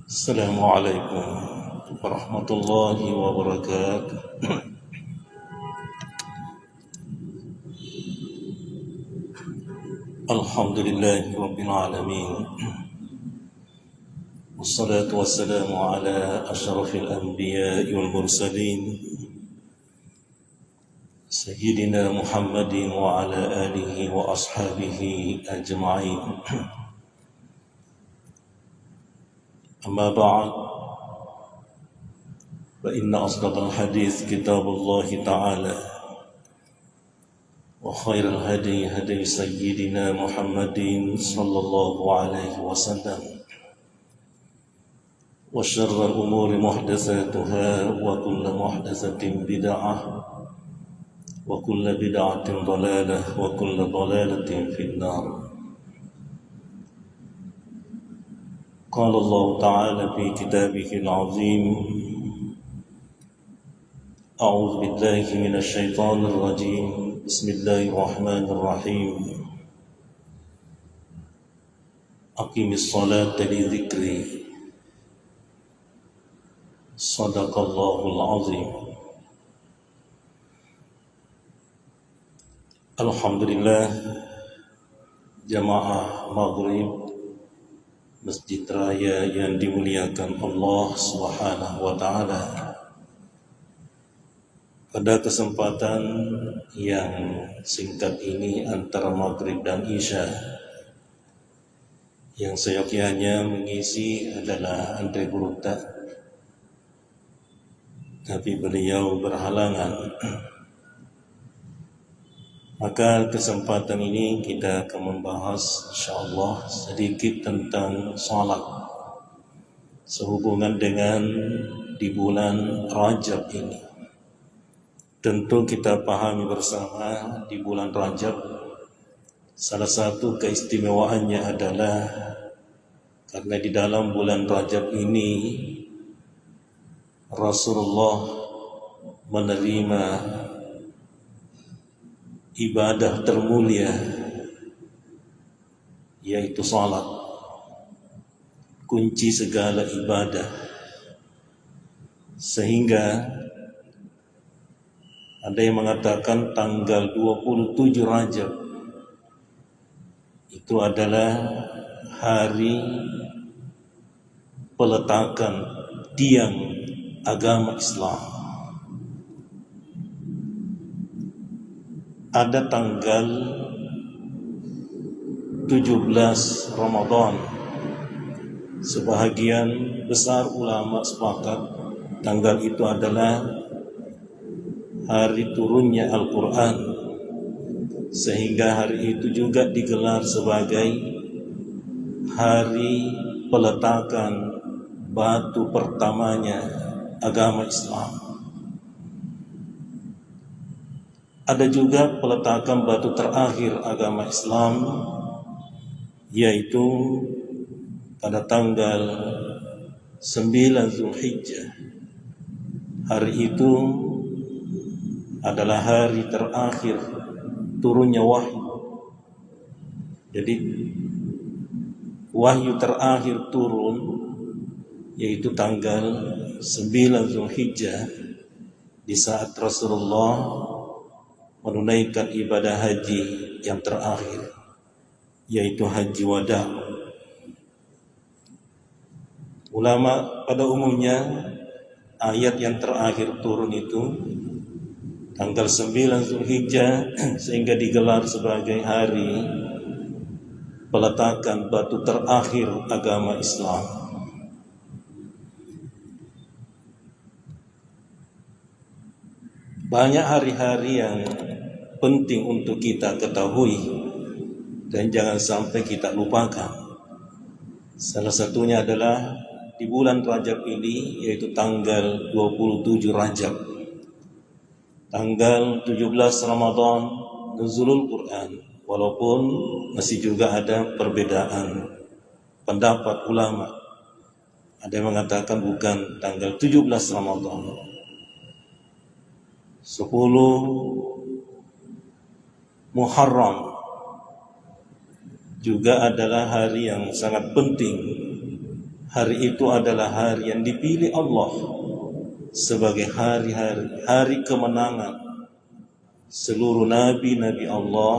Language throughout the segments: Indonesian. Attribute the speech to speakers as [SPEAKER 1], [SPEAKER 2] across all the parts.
[SPEAKER 1] Assalamualaikum warahmatullahi wabarakatuh. Alhamdulillahi rabbil alamin. Wassalatu wassalamu ala asyrafil anbiya'i wal mursalin Sayyidina Muhammadin wa ala alihi wa ashabihi ajma'in. Amma ba'd, fa inna asdaqal hadits kitabullahi ta'ala wa khairal hadi hadi sayyidina Muhammadin sallallahu alaihi wasallam wa syarrul umuri muhdatsatuha wa kullu muhdatsatin bid'ah wa kullu bid'atin dhalalah wa kullu dhalalatin finnar. Qala Allah ta'ala fi kitabihil azim, a'udzu billahi minasy syaithanir rajim. Bismillahirrahmanirrahim. Aqimis salata li dzikri. Shadaqallahul azim. Alhamdulillah, jamaah maghrib Masjid Raya yang dimuliakan Allah Subhanahu wa ta'ala. Pada kesempatan yang singkat ini antara maghrib dan isya, yang seyogyanya mengisi adalah Andre Guruta, tapi beliau berhalangan. Maka kesempatan ini kita akan membahas insyaallah sedikit tentang salat sehubungan dengan di bulan Rajab ini. Tentu kita pahami bersama di bulan Rajab salah satu keistimewaannya adalah karena di dalam bulan Rajab ini Rasulullah menerima ibadah termulia, yaitu salat, kunci segala ibadah. Sehingga ada yang mengatakan tanggal 27 Rajab itu adalah hari peletakan tiang agama Islam. Ada tanggal 17 Ramadan. Sebahagian besar ulama sepakat tanggal itu adalah hari turunnya Al-Quran, sehingga hari itu juga digelar sebagai hari peletakan batu pertamanya agama Islam. Ada juga peletakan batu terakhir agama Islam, yaitu pada tanggal 9 Zulhijjah. Hari itu adalah hari terakhir turunnya wahyu. Jadi wahyu terakhir turun yaitu tanggal 9 Zulhijjah, di saat Rasulullah menunaikan ibadah haji yang terakhir, yaitu haji wada. Ulama pada umumnya ayat yang terakhir turun itu tanggal 9 Zulhijjah, sehingga digelar sebagai hari peletakan batu terakhir agama Islam. Banyak hari-hari yang penting untuk kita ketahui dan jangan sampai kita lupakan. Salah satunya adalah di bulan Rajab ini, yaitu tanggal 27 Rajab, tanggal 17 Ramadan, nuzulul Quran. Walaupun masih juga ada perbedaan pendapat ulama. Ada yang mengatakan bukan tanggal 17 Ramadan, 10 Muharram juga adalah hari yang sangat penting, Hari itu adalah hari yang dipilih Allah sebagai hari kemenangan seluruh nabi-nabi Allah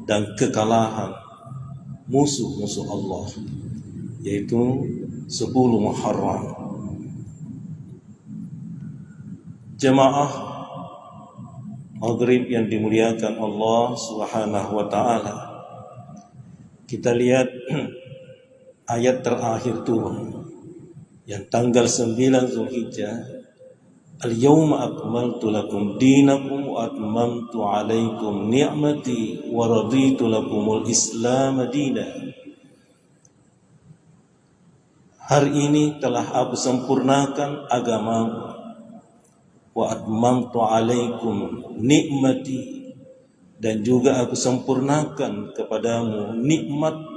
[SPEAKER 1] dan kekalahan musuh-musuh Allah, yaitu 10 Muharram. Jemaah Maghrib yang dimuliakan Allah Subhanahu wa taala, kita lihat ayat terakhir turun yang tanggal 9 Zulhijjah, al-yawma akmaltu lakum dinakum wa atmamtu alaikum ni'mati wa raditu lakumul Islam dinan. Hari ini telah aku sempurnakan agamamu, wa atmamtu alaikum nikmati, dan juga aku sempurnakan kepadamu nikmatku.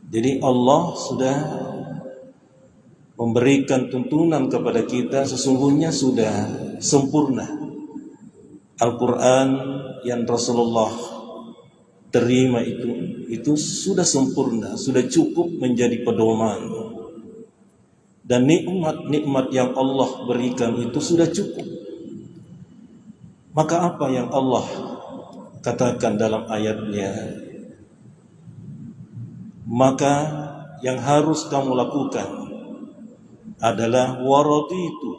[SPEAKER 1] Jadi Allah sudah memberikan tuntunan kepada kita, sesungguhnya sudah sempurna. Al-Quran yang Rasulullah terima itu sudah sempurna, sudah cukup menjadi pedoman. Dan nikmat-nikmat yang Allah berikan itu sudah cukup. Maka apa yang Allah katakan dalam ayatnya? Maka yang harus kamu lakukan adalah waraditu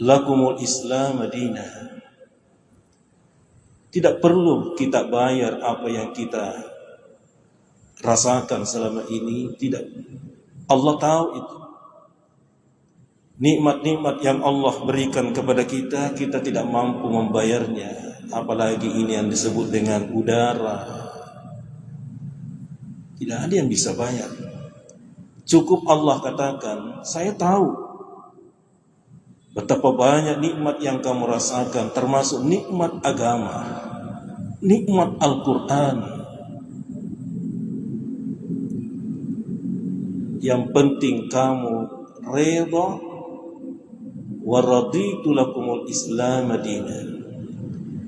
[SPEAKER 1] lakumul Islam dinan. Tidak perlu kita bayar apa yang kita rasakan selama ini, tidak. Allah tahu itu. Nikmat-nikmat yang Allah berikan kepada kita, kita tidak mampu membayarnya. Apalagi ini yang disebut dengan udara. Tidak ada yang bisa bayar. Cukup Allah katakan, saya tahu betapa banyak nikmat yang kamu rasakan, termasuk nikmat agama, nikmat Al-Quran. Yang penting kamu redha, wa raditu lakumul Islam dinan.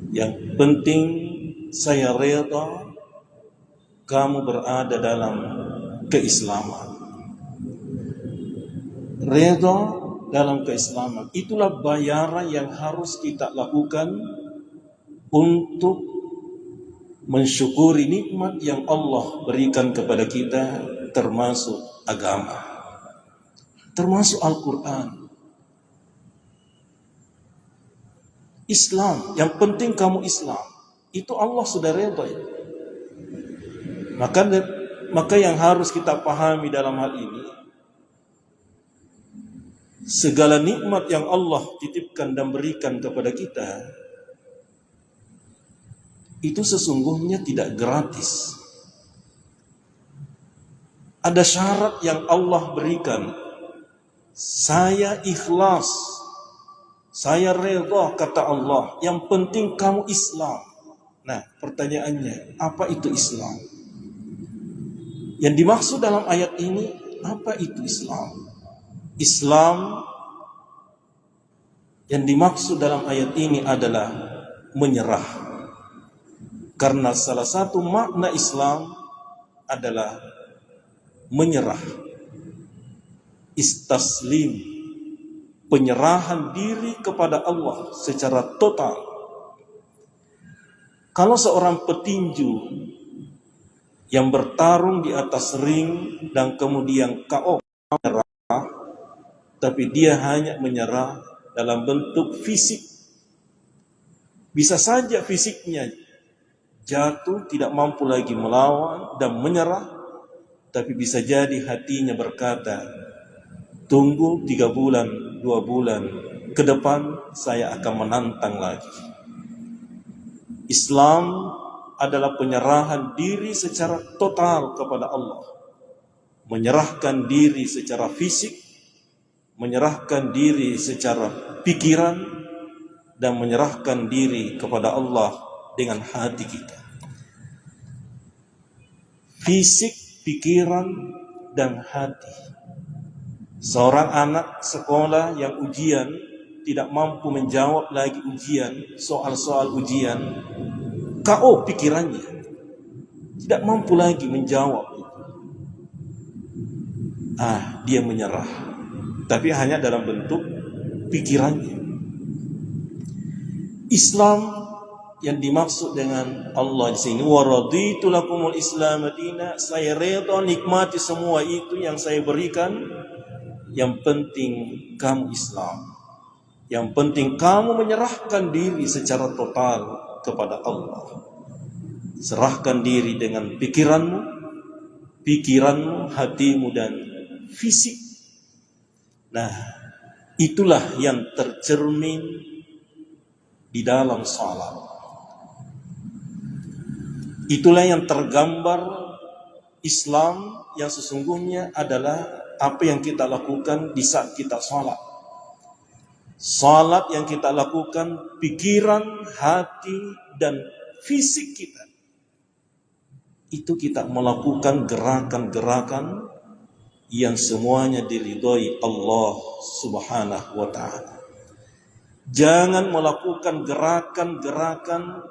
[SPEAKER 1] Yang penting saya redha kamu berada dalam keislaman. Redha dalam keislaman, itulah bayaran yang harus kita lakukan untuk mensyukuri nikmat yang Allah berikan kepada kita, termasuk agama, termasuk Al-Quran. Islam, yang penting kamu Islam, itu Allah sudah redha. Maka yang harus kita pahami dalam hal ini, segala nikmat yang Allah titipkan dan berikan kepada kita itu sesungguhnya tidak gratis. Ada syarat yang Allah berikan. Saya ikhlas, saya redha, kata Allah, yang penting kamu Islam. Nah, pertanyaannya, apa itu Islam? Yang dimaksud dalam ayat ini, apa itu Islam? Islam yang dimaksud dalam ayat ini adalah menyerah. Karena salah satu makna Islam adalah menyerah. Istaslim, penyerahan diri kepada Allah secara total. Kalau seorang petinju yang bertarung di atas ring dan kemudian KO, menyerah, tapi dia hanya menyerah dalam bentuk fisik. Bisa saja fisiknya jatuh, tidak mampu lagi melawan dan menyerah, tapi bisa jadi hatinya berkata, tunggu 3 bulan, 2 bulan ke depan saya akan menantang lagi. Islam adalah penyerahan diri secara total kepada Allah. Menyerahkan diri secara fisik, menyerahkan diri secara pikiran, dan menyerahkan diri kepada Allah dengan hati kita. Fisik, pikiran, dan hati. Seorang anak sekolah yang ujian tidak mampu menjawab lagi ujian, soal-soal ujian, KO pikirannya. tidak mampu lagi menjawab. Dia menyerah, tapi hanya dalam bentuk pikirannya. Islam yang dimaksud dengan Allah di sini, wa raditu lakumul Islam madina, saya reda nikmati semua itu yang saya berikan. Yang penting kamu Islam. Yang penting kamu menyerahkan diri secara total kepada Allah. Serahkan diri dengan pikiranmu, hatimu dan fisik. Nah, itulah yang tercermin di dalam salat. Itulah yang tergambar Islam yang sesungguhnya adalah apa yang kita lakukan di saat kita salat. Salat yang kita lakukan, pikiran, hati, dan fisik kita. Itu kita melakukan gerakan-gerakan yang semuanya diridhoi Allah Subhanahu wa ta'ala. Jangan melakukan gerakan-gerakan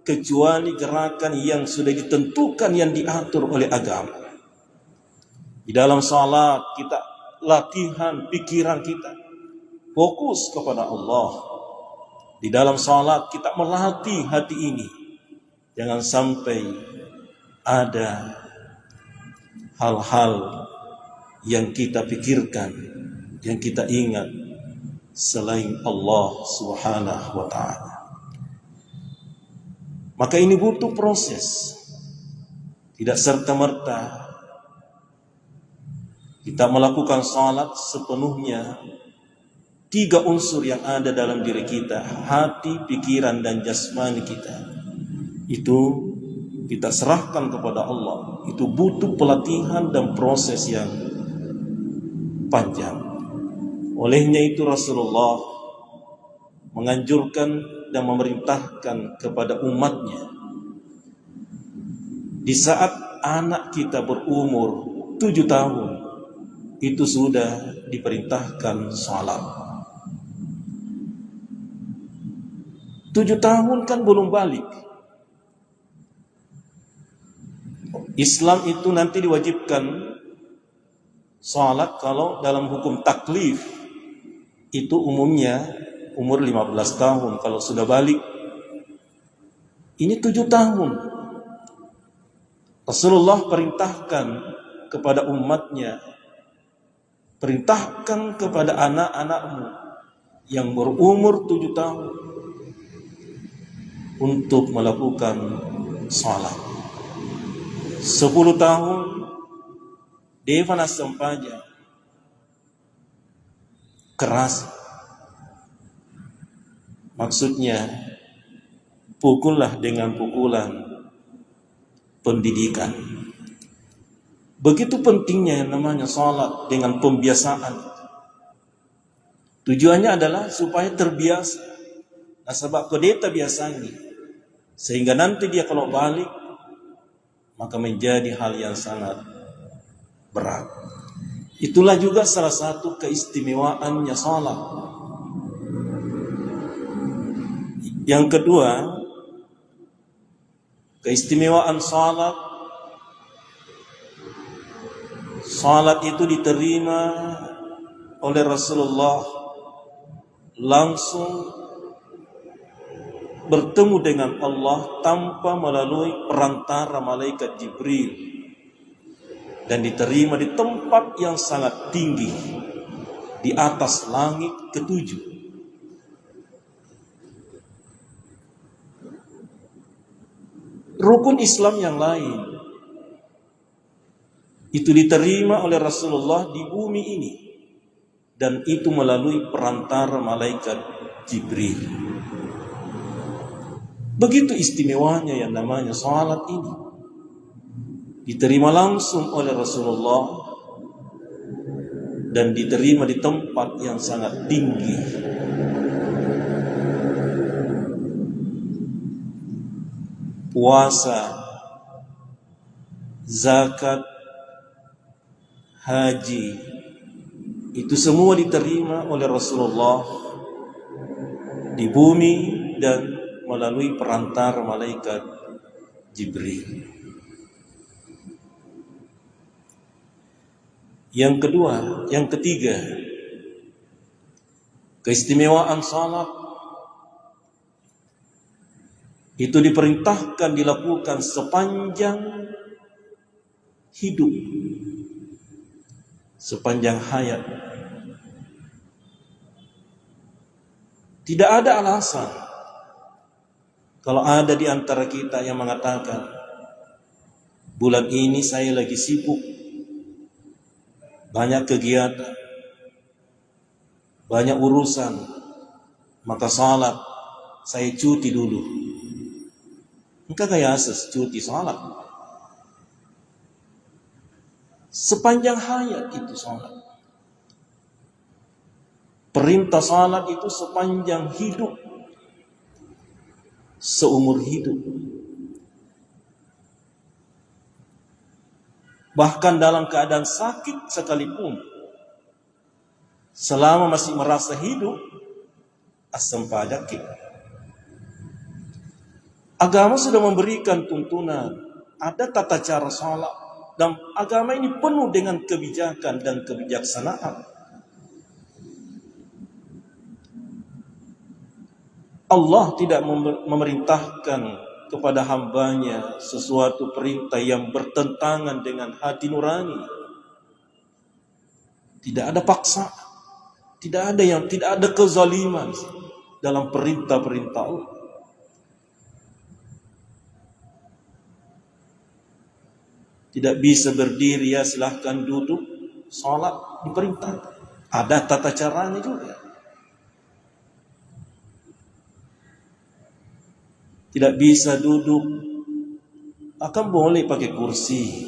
[SPEAKER 1] kecuali gerakan yang sudah ditentukan, yang diatur oleh agama. Di dalam salat kita latihan pikiran kita, fokus kepada Allah. Di dalam salat kita melatih hati ini. Jangan sampai ada hal-hal yang kita pikirkan, yang kita ingat selain Allah Subhanahu wa ta'ala. Maka ini butuh proses. Tidak serta-merta kita melakukan salat sepenuhnya. 3 unsur yang ada dalam diri kita, hati, pikiran, dan jasmani kita, itu kita serahkan kepada Allah. Itu butuh pelatihan dan proses yang panjang. Olehnya itu Rasulullah menganjurkan dan memerintahkan kepada umatnya, di saat anak kita berumur 7 tahun, itu sudah diperintahkan salat. 7 tahun kan belum balik. Islam itu nanti diwajibkan salat kalau dalam hukum taklif itu umumnya umur 15 tahun. Kalau sudah balik, ini 7 tahun. Rasulullah perintahkan kepada umatnya, perintahkan kepada anak-anakmu yang berumur 7 tahun untuk melakukan salat. 10 tahun Devana Sampaja keras, maksudnya pukullah dengan pukulan pendidikan. Begitu pentingnya yang namanya salat dengan pembiasaan. Tujuannya adalah supaya terbiasa. Nah, sebab kodeta biasanya, sehingga nanti dia kalau balik maka menjadi hal yang sangat berat. Itulah juga salah satu keistimewaannya salat. Yang kedua, keistimewaan salat, salat itu diterima oleh Rasulullah langsung bertemu dengan Allah tanpa melalui perantara malaikat Jibril, dan diterima di tempat yang sangat tinggi di atas langit ke-7. Rukun Islam yang lain itu diterima oleh Rasulullah di bumi ini, dan itu melalui perantara malaikat Jibril. Begitu istimewanya yang namanya salat ini, diterima langsung oleh Rasulullah dan diterima di tempat yang sangat tinggi. Puasa, zakat, haji, itu semua diterima oleh Rasulullah di bumi dan melalui perantara malaikat Jibril. Yang kedua, yang ketiga, keistimewaan salat itu diperintahkan dilakukan sepanjang hidup, sepanjang hayat. Tidak ada alasan kalau ada di antara kita yang mengatakan, bulan ini saya lagi sibuk, banyak kegiatan, banyak urusan, maka salat saya cuti dulu. Engkau kaya asas cuti salat. Sepanjang hayat itu salat. Perintah salat itu sepanjang hidup, seumur hidup. Bahkan dalam keadaan sakit sekalipun, selama masih merasa hidup, asam padaki. Agama sudah memberikan tuntunan, ada tata cara salat, dan agama ini penuh dengan kebijakan dan kebijaksanaan. Allah tidak memerintahkan kepada hambanya sesuatu perintah yang bertentangan dengan hati nurani. Tidak ada paksa, tidak ada kezaliman dalam perintah-perintah Allah. Tidak bisa berdiri, ya silahkan duduk, salat diperintah. Ada tata caranya juga. Tidak bisa duduk, akan boleh pakai kursi.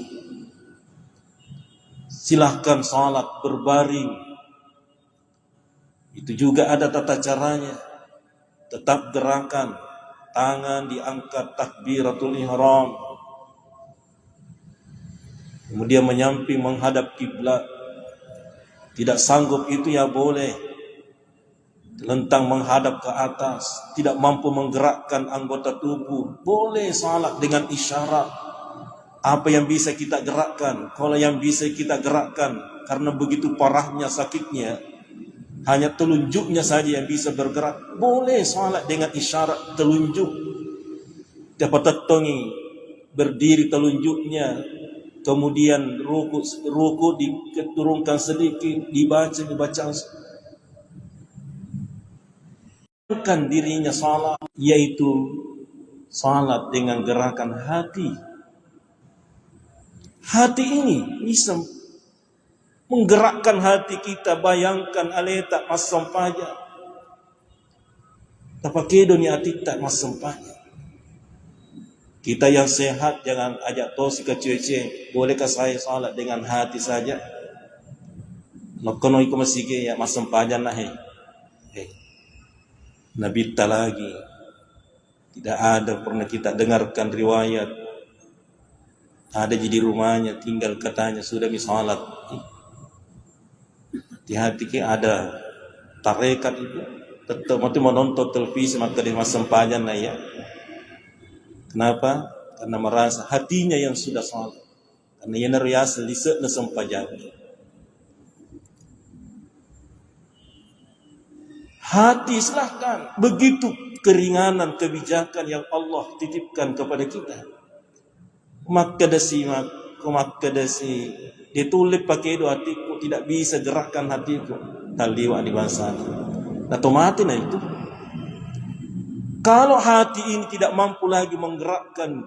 [SPEAKER 1] Silahkan salat berbaring. Itu juga ada tata caranya. Tetap gerakan, tangan diangkat takbiratul ihram. Kemudian menyamping menghadap kiblat. Tidak sanggup itu ya boleh lentang menghadap ke atas, tidak mampu menggerakkan anggota tubuh, boleh salat dengan isyarat. Apa yang bisa kita gerakkan, kalau yang bisa kita gerakkan karena begitu parahnya sakitnya, hanya telunjuknya saja yang bisa bergerak, boleh salat dengan isyarat telunjuk. Dapat tetongi berdiri telunjuknya, kemudian ruku diturunkan sedikit, dibaca dirinya salat, yaitu salat dengan gerakan hati. Hati ini bisa menggerakkan hati kita. Bayangkan aleta mas sampaja, tapakedo ni atita mas sampaja. Kita yang sehat jangan ajak tosi ke cuece. Bolehkah saya salat dengan hati saja? Lakono iko masige ya mas sampaja nah Nabi lagi. Tidak ada pernah kita dengarkan riwayat ada di rumahnya tinggal katanya sudah misalat. Di hati ada tarekat itu. Tetap waktu menonton televisi maka dia sempajan lah ya. Kenapa? Karena merasa hatinya yang sudah salat. Karena ia nariasa liset na sempajan. Hati silahkan, begitu keringanan kebijakan yang Allah titipkan kepada kita. Makadasi ditulis pakai doa hatiku, tidak bisa gerakkan hatiku. Taliwa di bahasa. Atau mati nah itu. Kalau hati ini tidak mampu lagi menggerakkan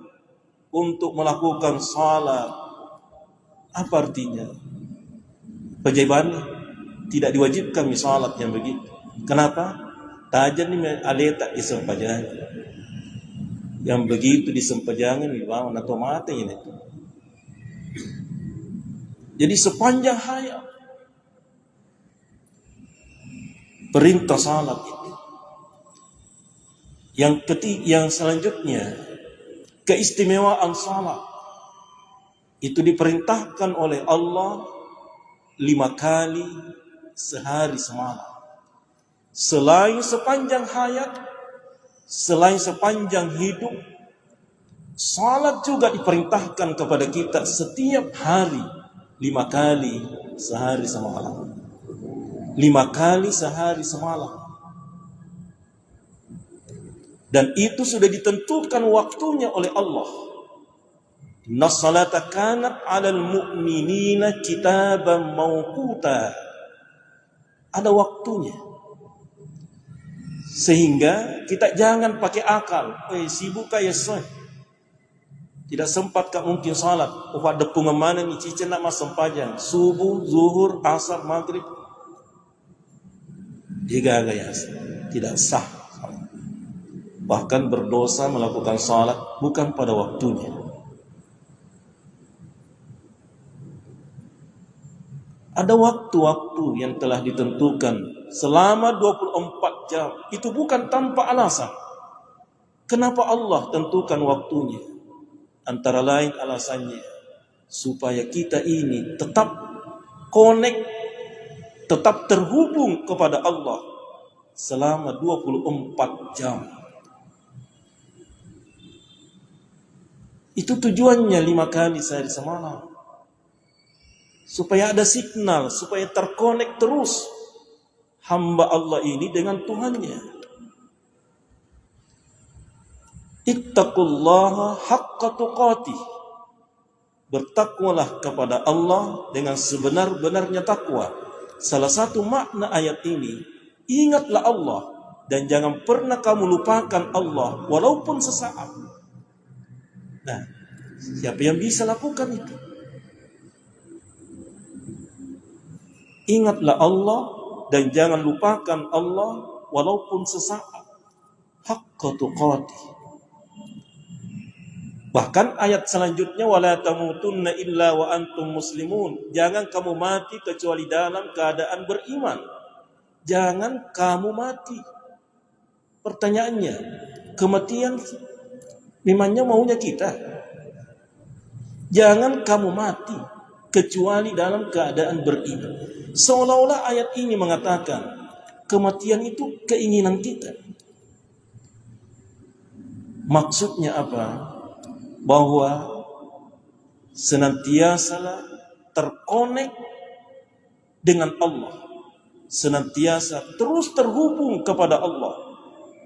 [SPEAKER 1] untuk melakukan salat, apa artinya? Kewajibannya tidak diwajibkan salat yang begitu. Kenapa? Tajan ni aleta di sempajangan. Yang begitu di sempajangan dibangun atau mati ini. Jadi sepanjang hayat perintah salat itu. Yang selanjutnya keistimewaan salat itu diperintahkan oleh Allah 5 kali sehari semalam. Selain sepanjang hayat, selain sepanjang hidup, salat juga diperintahkan kepada kita setiap hari 5 kali sehari semalam. 5 kali sehari semalam. Dan itu sudah ditentukan waktunya oleh Allah. Inna salata kanat 'alal mu'minina kitaban mawquta. Ada waktunya. Sehingga kita jangan pakai akal. Sibuk kayak soy. Tidak sempat kak mungkin salat. Ada pengemana ni cicen nak masam pajang. Subuh, zuhur, asar, maghrib. Dia gaya. Tidak sah. Bahkan berdosa melakukan salat bukan pada waktunya. Ada waktu-waktu yang telah ditentukan selama 24 jam. Itu bukan tanpa alasan. Kenapa Allah tentukan waktunya? Antara lain alasannya supaya kita ini tetap connect, tetap terhubung kepada Allah selama 24 jam. Itu tujuannya 5 kali sehari semalam. Supaya ada signal, supaya terkonek terus hamba Allah ini dengan Tuhannya. Ittaqullaha haqqa tuqatih. Bertakwalah kepada Allah dengan sebenar-benarnya takwa. Salah satu makna ayat ini, ingatlah Allah dan jangan pernah kamu lupakan Allah walaupun sesaat. Nah, siapa yang bisa lakukan itu? Ingatlah Allah dan jangan lupakan Allah walaupun sesaat. Haqqa tuqatih. Bahkan ayat selanjutnya wala tamutunna illa wa antum muslimun. Jangan kamu mati kecuali dalam keadaan beriman. Jangan kamu mati. Pertanyaannya, kematian memangnya maunya kita? Jangan kamu mati kecuali dalam keadaan beriman. Seolah-olah ayat ini mengatakan kematian itu keinginan kita. Maksudnya apa? Bahwa senantiasa terkonek dengan Allah, senantiasa terus terhubung kepada Allah.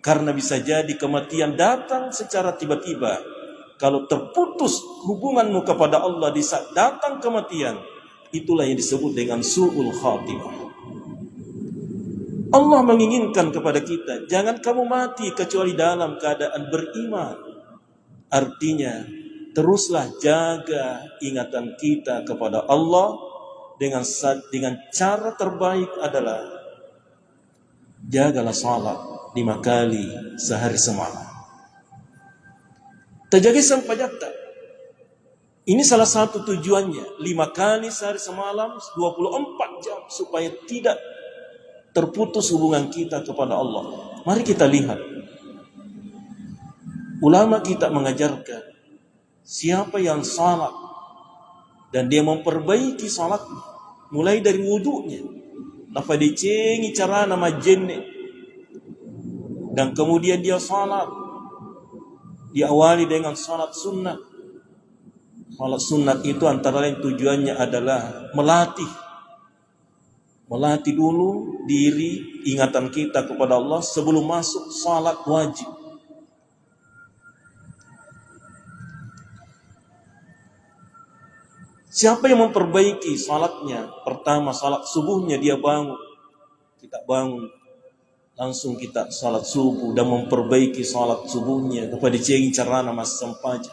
[SPEAKER 1] Karena bisa jadi kematian datang secara tiba-tiba. Kalau terputus hubunganmu kepada Allah di saat datang kematian, itulah yang disebut dengan su'ul khatimah. Allah menginginkan kepada kita, jangan kamu mati kecuali dalam keadaan beriman. Artinya, teruslah jaga ingatan kita kepada Allah dengan cara terbaik adalah jagalah salat 5 kali sehari semalam. Terjaga sampajata. Ini salah satu tujuannya. 5 kali sehari semalam, 24 jam. Supaya tidak terputus hubungan kita kepada Allah. Mari kita lihat. Ulama kita mengajarkan. Siapa yang salat. Dan dia memperbaiki salatnya. Mulai dari wudunya. Napa dicengi cara nama jenne. Dan kemudian dia salat. Diawali dengan salat sunnah. Salat sunnah itu antara lain tujuannya adalah melatih dulu diri ingatan kita kepada Allah sebelum masuk salat wajib. Siapa yang memperbaiki salatnya? Pertama, salat subuhnya dia bangun. Kita bangun. Langsung kita salat subuh dan memperbaiki salat subuhnya kepada cengi carana mas sampaja.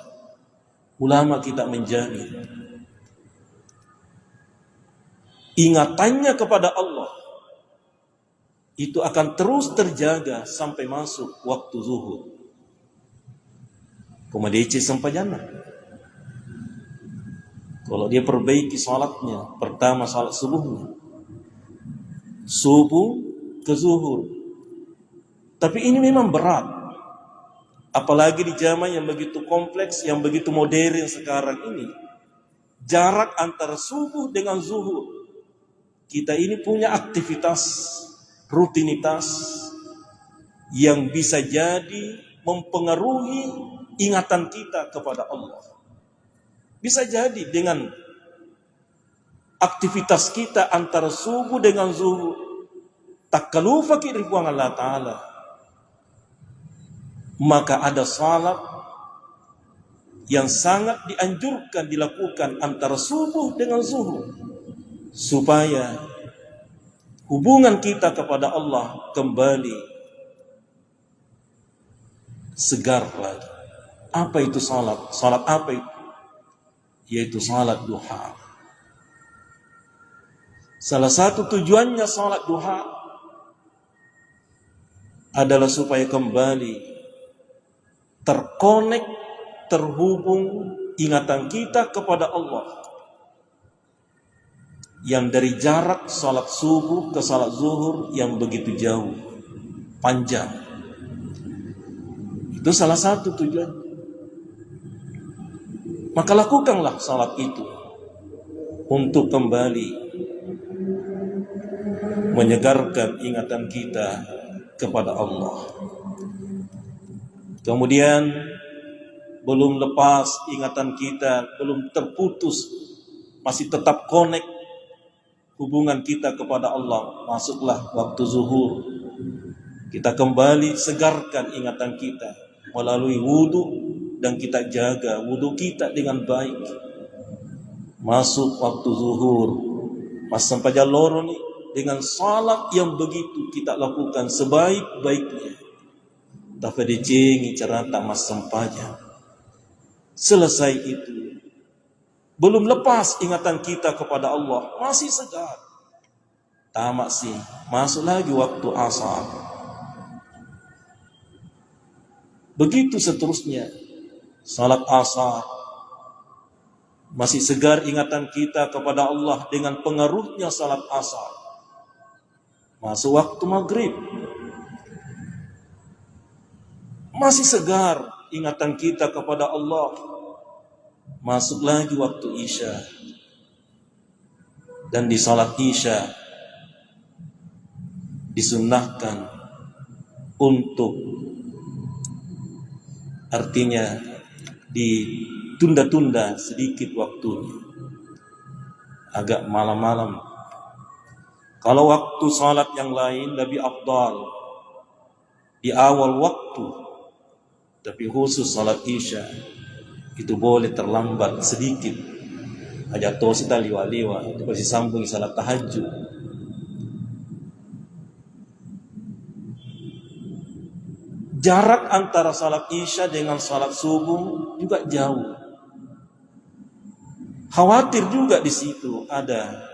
[SPEAKER 1] Ulama kita menjamin ingatannya kepada Allah itu akan terus terjaga sampai masuk waktu zuhur. Kemudian sampajana. Kalau dia perbaiki salatnya, pertama salat subuhnya, subuh ke zuhur. Tapi ini memang berat. Apalagi di zaman yang begitu kompleks, yang begitu modern sekarang ini. Jarak antara subuh dengan zuhur. Kita ini punya aktivitas, rutinitas yang bisa jadi mempengaruhi ingatan kita kepada Allah. Bisa jadi dengan aktivitas kita antara subuh dengan zuhur takalufa kirifwang Allah Ta'ala, maka ada salat yang sangat dianjurkan dilakukan antara subuh dengan zuhur, supaya hubungan kita kepada Allah kembali segar lagi. Apa itu salat? Salat apa itu? Yaitu salat duha. Salah satu tujuannya salat duha adalah supaya kembali terkonek, terhubung ingatan kita kepada Allah, yang dari jarak salat subuh ke salat zuhur yang begitu jauh, panjang. Itu salah satu tujuan. Maka lakukanlah salat itu untuk kembali menyegarkan ingatan kita kepada Allah. Kemudian belum lepas ingatan kita, belum terputus, masih tetap connect hubungan kita kepada Allah, masuklah waktu zuhur. Kita kembali segarkan ingatan kita melalui wudu, dan kita jaga wudu kita dengan baik. Masuk waktu zuhur, mas sampai jalur nih, dengan salat yang begitu kita lakukan sebaik-baiknya. Tafadicengi cerata mas sampainya. Selesai itu, belum lepas ingatan kita kepada Allah, masih segar. Tamak sih, masuk lagi waktu asar. Begitu seterusnya. Salat asar, masih segar ingatan kita kepada Allah dengan pengaruhnya salat asar. Masuk waktu maghrib, masih segar ingatan kita kepada Allah. Masuk lagi waktu isya, dan di salat isya disunnahkan untuk, artinya ditunda-tunda sedikit waktunya, agak malam-malam. Kalau waktu salat yang lain lebih afdal di awal waktu, tapi khusus salat isya itu boleh terlambat sedikit. Aja tos kita liwa-liwa, itu pasti sambung salat tahajud. Jarak antara salat isya dengan salat subuh juga jauh. Khawatir juga di situ ada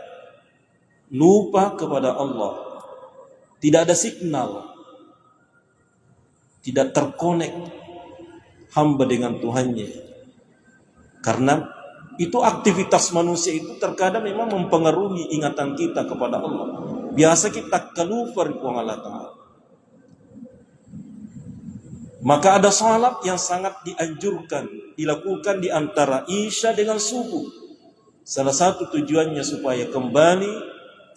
[SPEAKER 1] lupa kepada Allah, tidak ada signal, tidak terkonek hamba dengan Tuhannya. Karena itu aktivitas manusia itu terkadang memang mempengaruhi ingatan kita kepada Allah. Biasa kita kalufar dengan Allah Ta'ala. Maka ada salat yang sangat dianjurkan dilakukan di antara isya dengan subuh. Salah satu tujuannya supaya kembali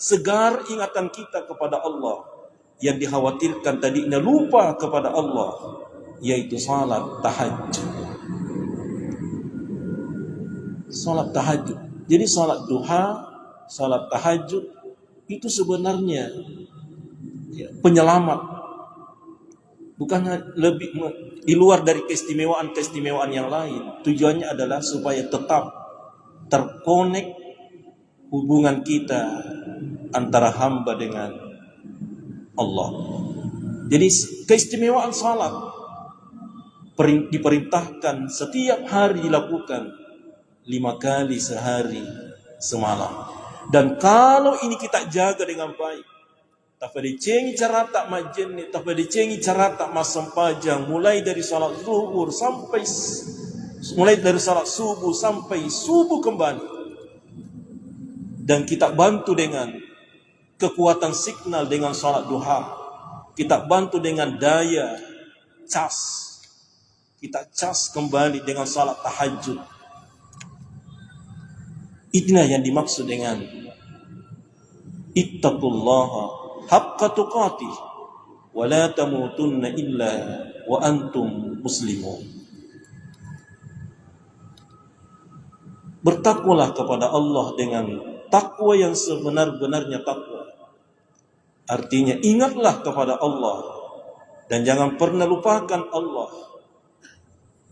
[SPEAKER 1] segar ingatan kita kepada Allah, yang dikhawatirkan tadinya lupa kepada Allah, yaitu salat tahajud. Salat tahajud. Jadi salat duha, salat tahajud itu sebenarnya penyelamat. Bukan lebih di luar dari keistimewaan yang lain. Tujuannya adalah supaya tetap terkonek hubungan kita antara hamba dengan Allah. Jadi keistimewaan salat diperintahkan setiap hari dilakukan 5 kali sehari semalam. Dan kalau ini kita jaga dengan baik, tafadicengi carata majeni, tafadicengi carata masampajang, mulai dari salat zuhur sampai salat subuh sampai subuh kembali. Dan kita bantu dengan kekuatan signal dengan salat duha. Kita bantu dengan daya cas. Kita cas kembali dengan salat tahajud. Inilah yang dimaksud dengan ittaqullaha haqqa tuqatih wa la tamutunna illa wa antum muslimun. Bertakwalah kepada Allah dengan takwa yang sebenar-benarnya takwa. Artinya ingatlah kepada Allah dan jangan pernah lupakan Allah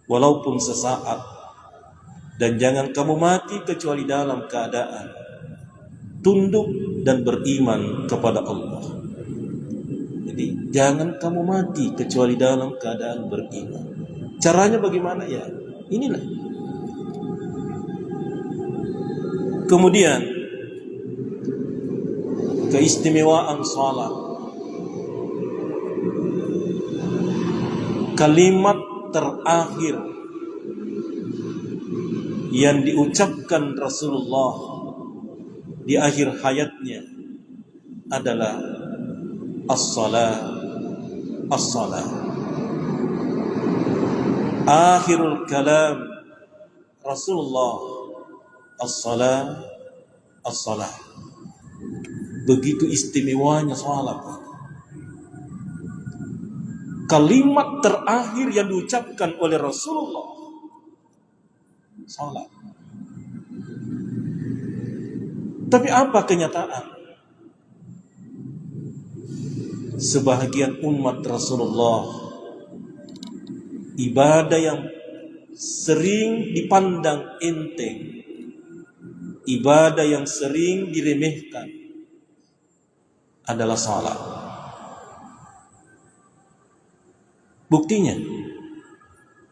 [SPEAKER 1] walaupun sesaat, dan jangan kamu mati kecuali dalam keadaan tunduk dan beriman kepada Allah. Jadi jangan kamu mati kecuali dalam keadaan beriman. Caranya bagaimana ya? Inilah. Kemudian keistimewaan salat. Kalimat terakhir yang diucapkan Rasulullah di akhir hayatnya adalah as-salat, as-salat. Akhirul kalam Rasulullah, as-salat, as-salat. Begitu istimewanya salat. Kalimat terakhir yang diucapkan oleh Rasulullah, salat. Tapi apa kenyataan? Sebahagian umat Rasulullah, ibadah yang sering dipandang enteng, ibadah yang sering diremehkan adalah salat. Buktinya,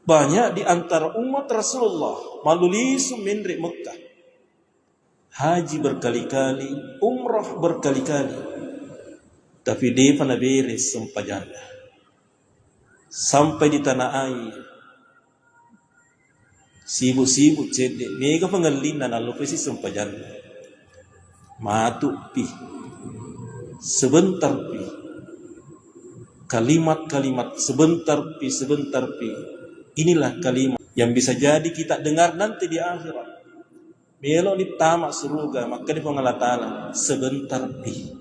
[SPEAKER 1] banyak di antara umat Rasulullah malulisu menrik Mekah, haji berkali-kali, umrah berkali-kali, tapi dia pernah beres sempajana. Sampai di tanah air, sibuk-sibuk cedek, mega pengalinan lalu pesi sempajana. Matuk pi, sebentar pi, kalimat-kalimat sebentar pi, sebentar pi. Inilah kalimat yang bisa jadi kita dengar nanti di akhirat. Melo ni tamak suruga, maka di pengalatala sebentar pi.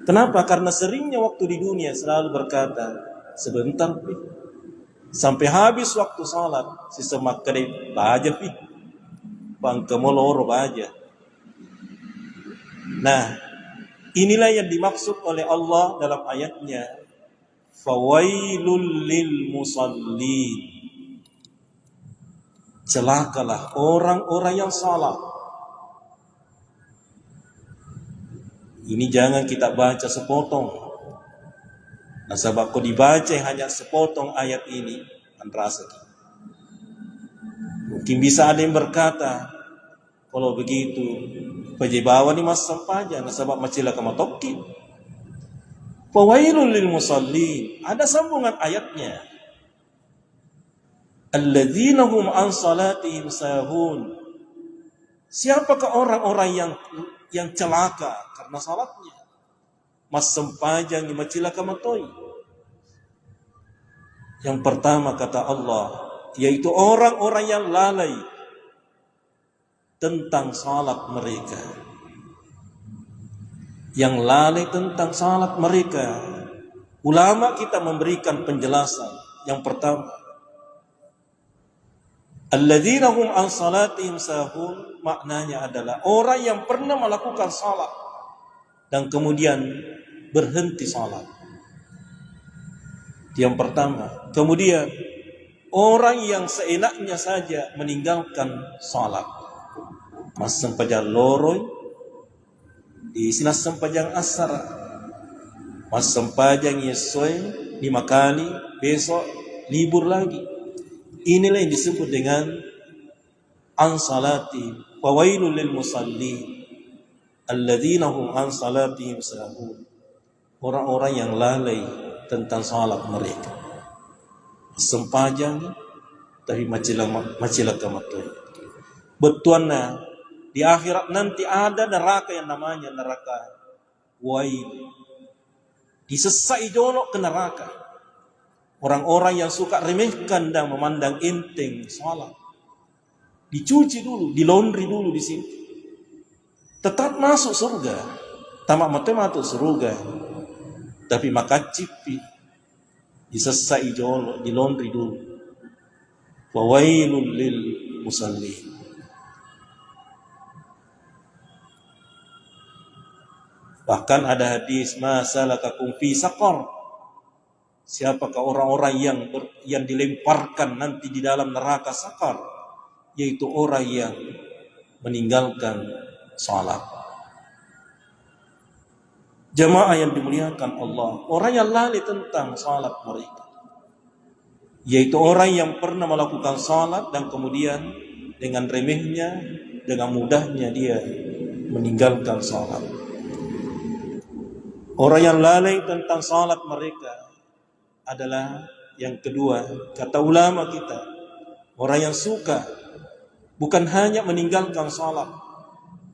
[SPEAKER 1] Kenapa? Karena seringnya waktu di dunia selalu berkata sebentar pi. Sampai habis waktu salat, sisa maka di baja pi. Pangkemoloro baja. Nah, inilah yang dimaksud oleh Allah dalam ayatnya, fawailul lil musallin. Celakalah orang-orang yang salat. Ini jangan kita baca sepotong. Nah, sebab kau dibaca hanya sepotong ayat ini, antrasa. Mungkin bisa ada yang berkata, kalau begitu, pajibawa ni mas sampaja, nasabab macila kamatoki. Fawailul lil musallin. Ada sambungan ayatnya. Alladzina hum an salatihim sahun. Siapakah orang-orang yang celaka karena salatnya? Mas sampaja ni macila kamatoi. Yang pertama kata Allah, yaitu orang-orang yang lalai tentang salat mereka. Yang lalai tentang salat mereka. Ulama kita memberikan penjelasan. Yang pertama, alladzina hum an salatihim sahun, maknanya adalah orang yang pernah melakukan salat dan kemudian berhenti salat. Yang pertama. Kemudian orang yang seenaknya saja meninggalkan salat. Mas sempajang loroy, di sinas sempajang asar, mas sempajang yesoy, 5 kali, besok libur lagi. Inilah yang disebut dengan an salati, fawailul lil musallin, alladzina hum an salatihim sahun. Orang-orang yang lalai tentang salat mereka. Sempajang, tapi macilah kamatoy. Betuanna, di akhirat nanti ada neraka yang namanya neraka wail. Disesai jolok ke neraka. Orang-orang yang suka remehkan dan memandang enteng salat. Dicuci dulu, dilondri dulu di sini. Tetap masuk surga. Tamak mate surga. Tapi maka cipi. Disesai jolok, dilondri dulu. Wawailul lil musallin. Bahkan ada hadis, ma salakakum fi saqar. Siapakah orang-orang yang dilemparkan nanti di dalam neraka sakar? Yaitu orang yang meninggalkan salat. Jamaah yang dimuliakan Allah, orang yang lalai tentang salat mereka, yaitu orang yang pernah melakukan salat dan kemudian dengan remehnya, dengan mudahnya dia meninggalkan salat. Orang yang lalai tentang salat mereka adalah yang kedua, kata ulama kita, orang yang suka bukan hanya meninggalkan salat,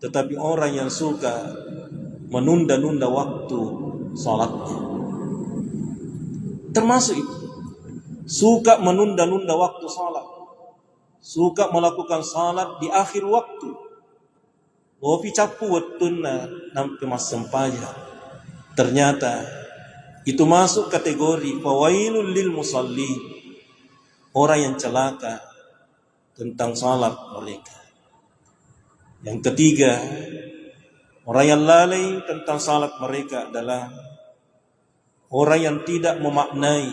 [SPEAKER 1] tetapi orang yang suka menunda-nunda waktu salatnya. Termasuk itu, suka menunda-nunda waktu salat, suka melakukan salat di akhir waktu. Wa fi capu wattuna nampi mas sempaya. Ternyata itu masuk kategori fawailul lil musalli, orang yang celaka tentang salat mereka. Yang ketiga, orang yang lalai tentang salat mereka adalah orang yang tidak memaknai,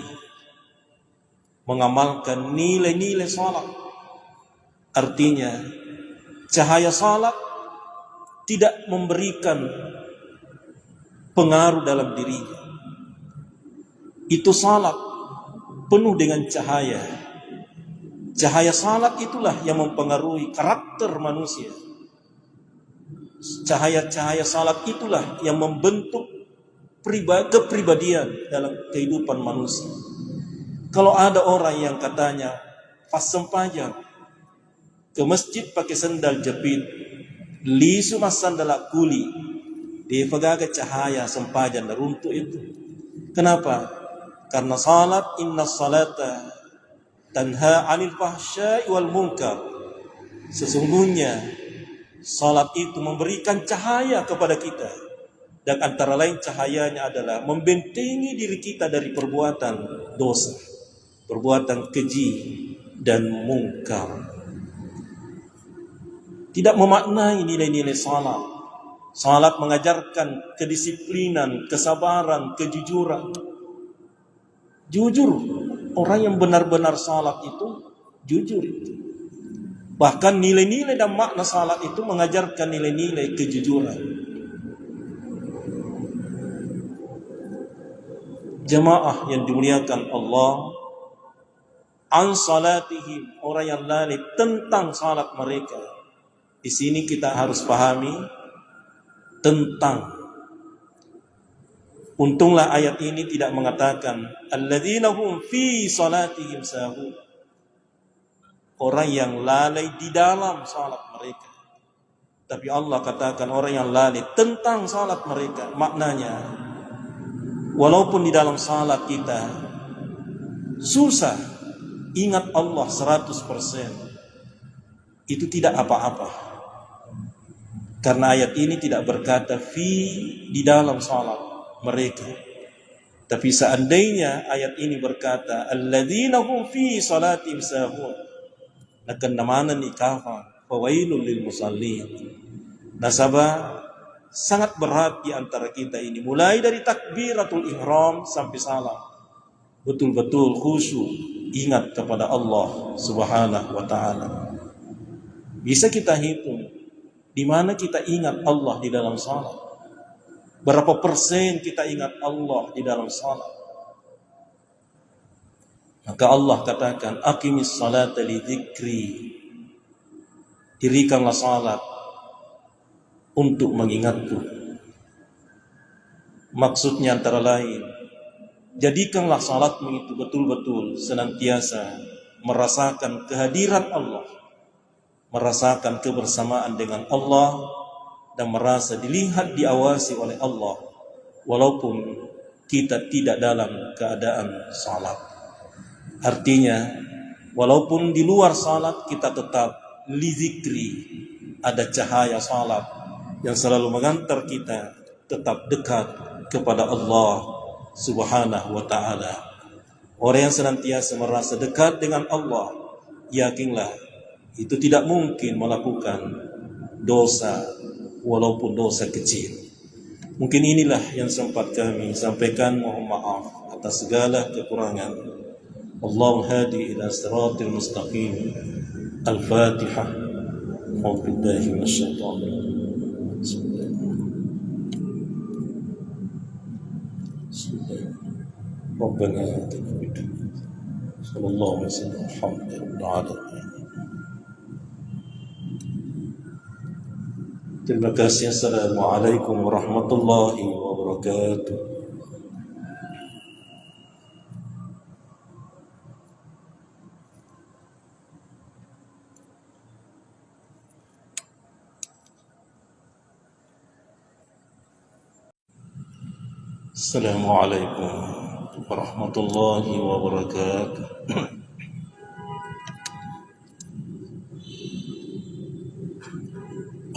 [SPEAKER 1] mengamalkan nilai-nilai salat. Artinya, cahaya salat tidak memberikan pengaruh dalam dirinya. Itu salat penuh dengan cahaya. Cahaya salat itulah yang mempengaruhi karakter manusia. Cahaya-cahaya salat itulah yang membentuk kepribadian dalam kehidupan manusia. Kalau ada orang yang katanya pas sempajang ke masjid pakai sandal jepit, lisu mas sandal kuli, dia pegaga cahaya sempajan dan runtuh itu. Kenapa? Karena salat, inna salata tanha 'anil fahsya'i wal munkar. Sesungguhnya salat itu memberikan cahaya kepada kita, dan antara lain cahayanya adalah membentengi diri kita dari perbuatan dosa, perbuatan keji dan mungkar. Tidak memaknai nilai-nilai salat. Salat mengajarkan kedisiplinan, kesabaran, kejujuran. Jujur, orang yang benar-benar salat itu jujur itu. Bahkan nilai-nilai dan makna salat itu mengajarkan nilai-nilai kejujuran. Jamaah yang dimuliakan Allah, an salatihim, orang yang lalai tentang salat mereka. Di sini kita harus pahami tentang, untunglah ayat ini tidak mengatakan alladzina hum fi salatihim sahun, orang yang lalai di dalam salat mereka. Tapi Allah katakan orang yang lalai tentang salat mereka. Maknanya, walaupun di dalam salat kita susah ingat Allah 100%, itu tidak apa-apa. Karena ayat ini tidak berkata di dalam salat mereka. Tapi seandainya ayat ini berkata alladzina hum fi salatihim sahun, lakan namana ni kafa fawailul lil musallin. Nasabah sangat berat di antara kita ini, mulai dari takbiratul ihram sampai salam, betul-betul khusyuk, ingat kepada Allah Subhanahu wa taala. Bisa kita hitung di mana kita ingat Allah di dalam salat? Berapa persen kita ingat Allah di dalam salat? Maka Allah katakan, aqimis salata li dzikri. Dirikanlah salat untuk mengingatku. Maksudnya antara lain, jadikanlah salatmu itu betul-betul senantiasa merasakan kehadiran Allah, merasakan kebersamaan dengan Allah, dan merasa dilihat, diawasi oleh Allah, walaupun kita tidak dalam keadaan salat. Artinya, walaupun di luar salat kita tetap li zikri, ada cahaya salat yang selalu mengantar kita tetap dekat kepada Allah Subhanahu wa ta'ala. Orang yang senantiasa merasa dekat dengan Allah, yakinlah itu tidak mungkin melakukan dosa walaupun dosa kecil. Mungkin inilah yang sempat kami sampaikan. Mohon maaf atas segala kekurangan. Allahu hadi ila siratil mustaqim. Al-Fatihah. A'udzu billahi minasyaitonir rajim. Rabbana atina fid dunya sallallahu alaihi wasallam. Alhamdulillah. Terima kasih. Assalamualaikum warahmatullahi wabarakatuh. Assalamualaikum warahmatullahi wabarakatuh.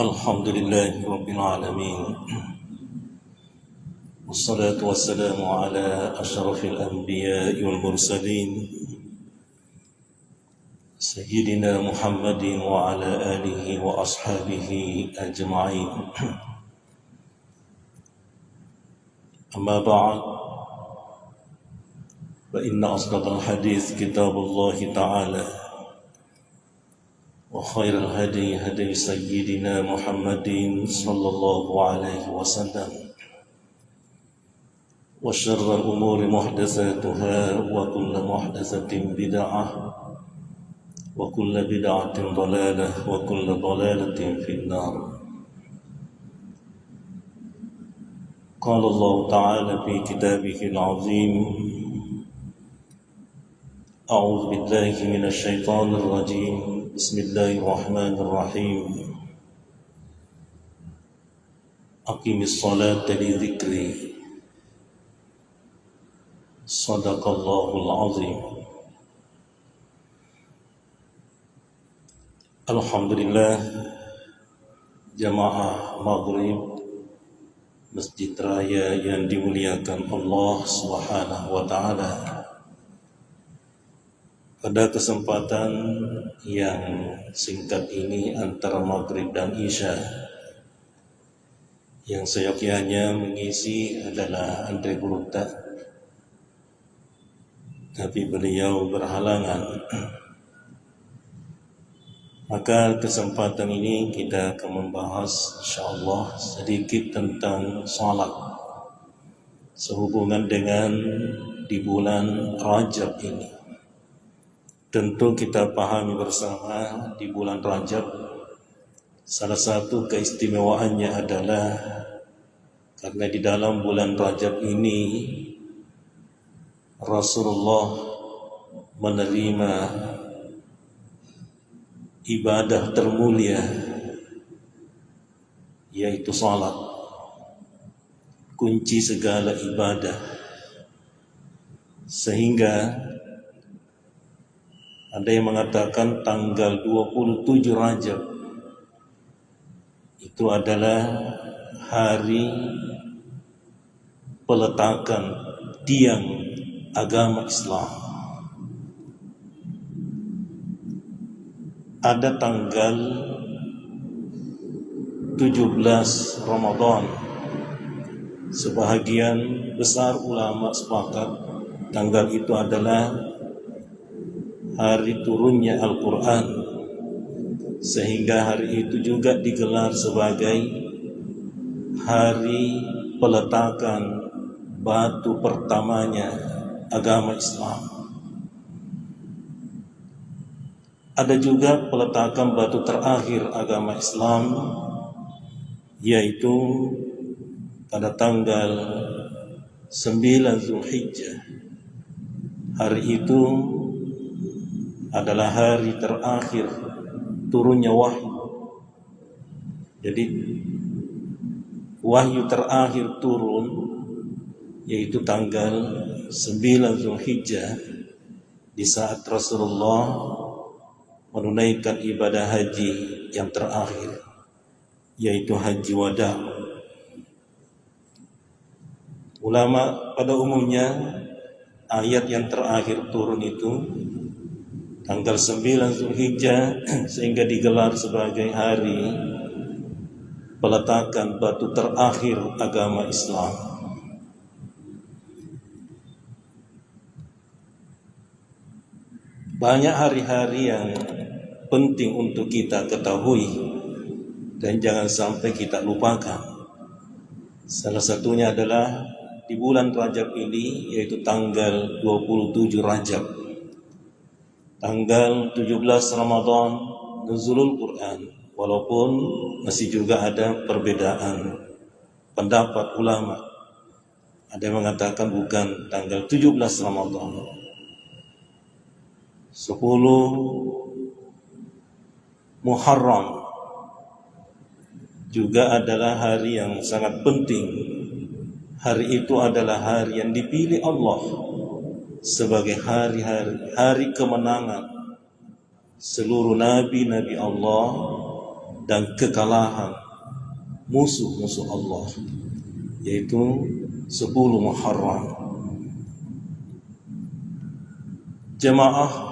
[SPEAKER 1] Alhamdulillahi rabbil alamin. Wassalatu wassalamu ala asyrafil anbiya'i wal mursalin Sayyidina Muhammadin wa ala alihi wa ashabihi ajma'in. Amma ba'd, fa inna asdaqal hadits kitabullahi ta'ala wa khairal hadi hadi sayyidina Muhammadin sallallahu alaihi wasallam wa syarrul umuri muhdatsatuha wa kullu muhdatsatin bid'ah wa kullu bid'atin dhalalah wa kullu dhalalatin fin-nar. قال الله تعالى في كتابه العظيم أعوذ بالله من الشيطان الرجيم بسم الله الرحمن الرحيم أقم الصلاة لذكري صدق الله العظيم. Alhamdulillah, jamaah maghrib Masjid Raya yang dimuliakan Allah Subhanahu wa Ta'ala, pada kesempatan yang singkat ini antara maghrib dan isya, yang seyogyanya mengisi adalah Andre Gurutta, tapi beliau berhalangan. Maka kesempatan ini kita akan membahas insyaallah sedikit tentang salat sehubungan dengan di bulan Rajab ini. Tentu kita pahami bersama di bulan Rajab salah satu keistimewaannya adalah karena di dalam bulan Rajab ini Rasulullah menerima ibadah termulia, yaitu salat, kunci segala ibadah. Sehingga ada yang mengatakan tanggal 27 Rajab itu adalah hari peletakan tiang agama Islam. Ada tanggal 17 Ramadan. Sebahagian besar ulama sepakat tanggal itu adalah hari turunnya Al-Quran, sehingga hari itu juga digelar sebagai hari peletakan batu pertamanya agama Islam. Ada juga peletakan batu terakhir agama Islam, yaitu pada tanggal 9 Zulhijjah. Hari itu adalah hari terakhir turunnya wahyu. Jadi wahyu terakhir turun yaitu tanggal 9 Zulhijjah, di saat Rasulullah menunaikan ibadah haji yang terakhir, yaitu haji wada. Ulama pada umumnya ayat yang terakhir turun itu tanggal 9 Zulhijjah sehingga digelar sebagai hari peletakan batu terakhir agama Islam. Banyak hari-hari yang penting untuk kita ketahui dan jangan sampai kita lupakan. Salah satunya adalah di bulan Rajab ini, yaitu tanggal 27 Rajab, tanggal 17 Ramadan, Nuzulul Quran. Walaupun masih juga ada perbedaan pendapat ulama. Ada yang mengatakan bukan tanggal 17 Ramadan, 10 Muharram juga adalah hari yang sangat penting. Hari itu adalah hari yang dipilih Allah sebagai hari kemenangan seluruh nabi-nabi Allah dan kekalahan musuh-musuh Allah, yaitu 10 Muharram. Jemaah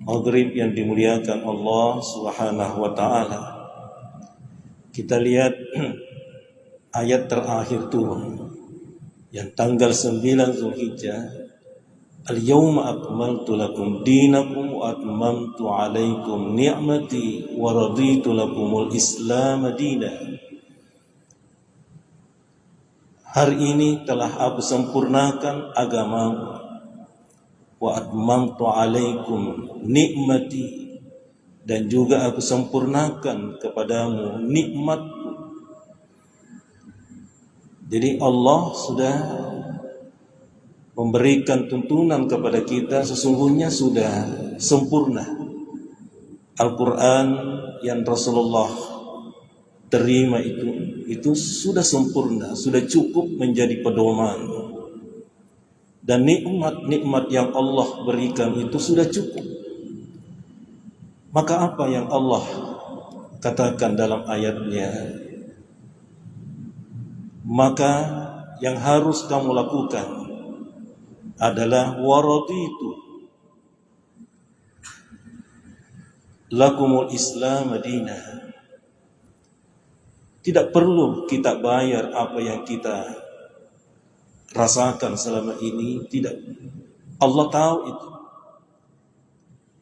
[SPEAKER 1] Maghrib yang dimuliakan Allah Subhanahu wa ta'ala, kita lihat ayat terakhir turun yang tanggal 9 Zulhijjah, Al-yawma akmaltu lakum dinakum wa atmamtu alaikum ni'mati wa raditu lakumul Islam dinan. Hari ini telah aku sempurnakan agamamu, wa atmamtu alaikum nikmati, dan juga aku sempurnakan kepadamu nikmatku. Jadi Allah sudah memberikan tuntunan kepada kita, sesungguhnya sudah sempurna. Al-Quran yang Rasulullah terima itu sudah sempurna, sudah cukup menjadi pedoman. Dan nikmat-nikmat yang Allah berikan itu sudah cukup. Maka apa yang Allah katakan dalam ayatnya? Maka yang harus kamu lakukan adalah waraditu lakumul Islam madinah. Tidak perlu kita bayar apa yang kita rasakan selama ini, tidak. Allah tahu itu.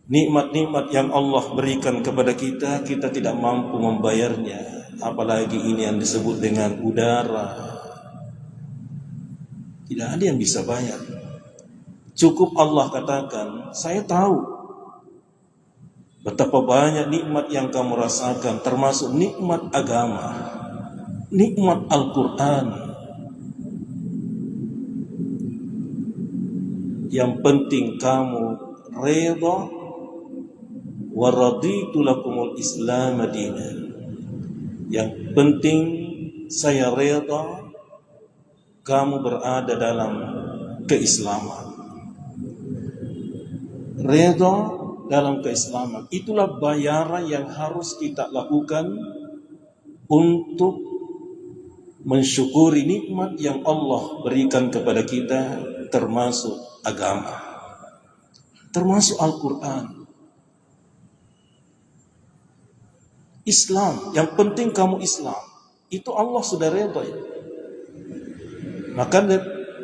[SPEAKER 1] Nikmat-nikmat yang Allah berikan kepada kita, kita tidak mampu membayarnya. Apalagi ini yang disebut dengan udara. Tidak ada yang bisa bayar. Cukup Allah katakan, saya tahu betapa banyak nikmat yang kamu rasakan, termasuk nikmat agama, nikmat Al-Quran. Yang penting kamu redha, wa raditu lakumul Islam dinan. Yang penting saya redha kamu berada dalam keislaman. Redha dalam keislaman, itulah bayaran yang harus kita lakukan untuk mensyukuri nikmat yang Allah berikan kepada kita, termasuk agama, termasuk Al-Quran. Islam, yang penting kamu Islam, itu Allah sudah redha.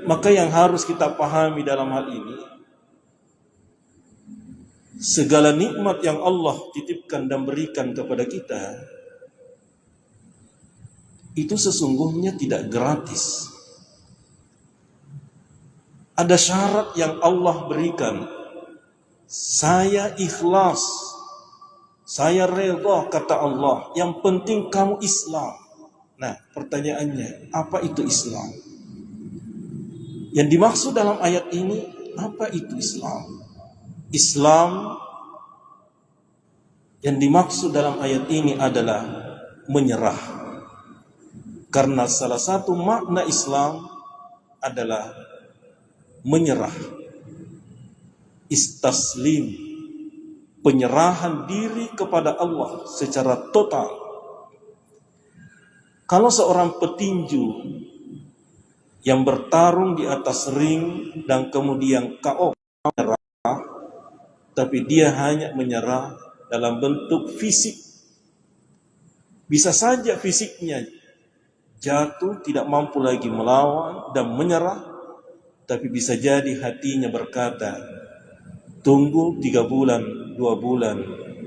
[SPEAKER 1] Maka yang harus kita pahami dalam hal ini, segala nikmat yang Allah titipkan dan berikan kepada kita itu sesungguhnya tidak gratis. Ada syarat yang Allah berikan. Saya ikhlas, saya redha, kata Allah, yang penting kamu Islam. Nah, pertanyaannya, apa itu Islam? Yang dimaksud dalam ayat ini, apa itu Islam? Islam yang dimaksud dalam ayat ini adalah menyerah. Karena salah satu makna Islam adalah menyerah. Istaslim, penyerahan diri kepada Allah secara total. Kalau seorang petinju yang bertarung di atas ring dan kemudian KO, tapi dia hanya menyerah dalam bentuk fisik. Bisa saja fisiknya jatuh, tidak mampu lagi melawan dan menyerah, tapi bisa jadi hatinya berkata, tunggu 3 bulan, 2 bulan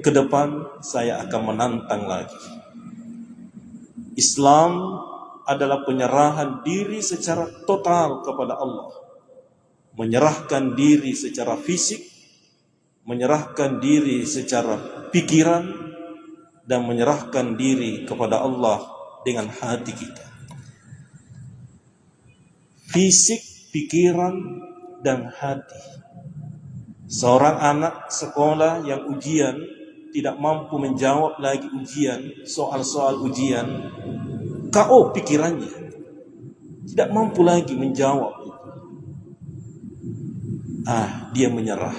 [SPEAKER 1] ke depan saya akan menantang lagi. Islam adalah penyerahan diri secara total kepada Allah. Menyerahkan diri secara fisik, menyerahkan diri secara pikiran, dan menyerahkan diri kepada Allah dengan hati kita. Fisik, pikiran, dan hati. Seorang anak sekolah yang ujian tidak mampu menjawab lagi ujian, soal-soal ujian, KO pikirannya, tidak mampu lagi menjawab. Dia menyerah,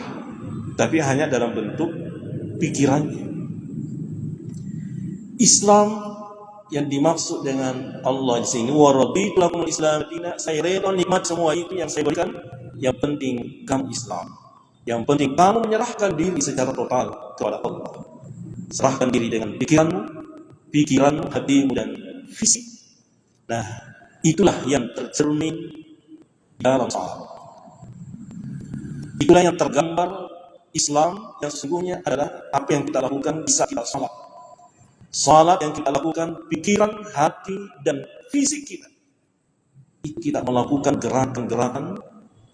[SPEAKER 1] tapi hanya dalam bentuk pikirannya. Islam yang dimaksud dengan Allah di sini, wa raditu lakumul Islam dina, saya rela nikmat semua itu yang saya berikan, yang penting kamu Islam. Yang penting kamu menyerahkan diri secara total kepada Allah. Serahkan diri dengan pikiranmu, hatimu, dan fisik. Nah, itulah yang tercermin dalam salat. Itulah yang tergambar Islam yang sesungguhnya adalah apa yang kita lakukan di saat kita salat. Salat yang kita lakukan, pikiran, hati, dan fisik kita. Kita melakukan gerakan-gerakan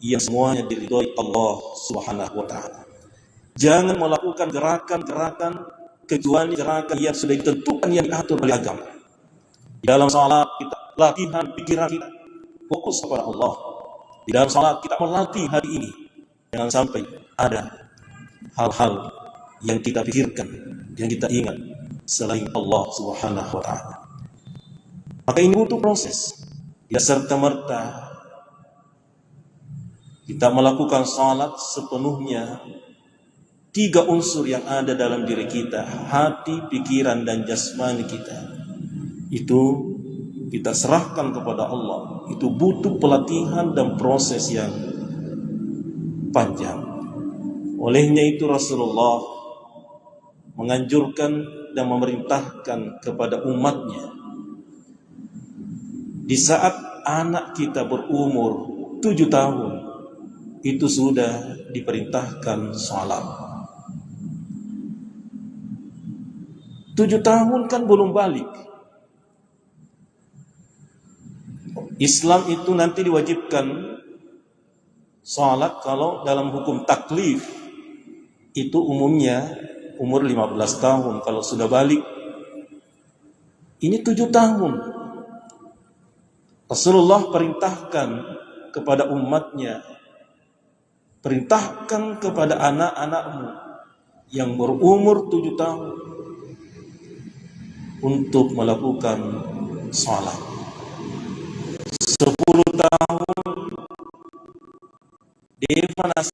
[SPEAKER 1] yang semuanya diridhoi Allah Subhanahu wa ta'ala. Jangan melakukan gerakan-gerakan kecuali gerakan yang sudah ditentukan, yang diatur oleh agama. Di dalam salat kita latihan pikiran kita fokus kepada Allah. Di dalam salat kita melatih hati ini. Jangan sampai ada hal-hal yang kita pikirkan, yang kita ingat selain Allah Subhanahu wa ta'ala. Maka ini butuh proses. Ya, serta-merta kita melakukan salat sepenuhnya 3 unsur yang ada dalam diri kita, hati, pikiran, dan jasmani kita, itu kita serahkan kepada Allah. Itu butuh pelatihan dan proses yang panjang. Olehnya itu Rasulullah menganjurkan dan memerintahkan kepada umatnya, di saat anak kita berumur 7 tahun, itu sudah diperintahkan salat. 7 tahun kan belum balik. Islam itu nanti diwajibkan salat kalau dalam hukum taklif itu umumnya umur 15 tahun. Kalau sudah balik, ini 7 tahun. Rasulullah perintahkan kepada umatnya, perintahkan kepada anak-anakmu yang berumur 7 tahun untuk melakukan salat. 10 tahun Devanas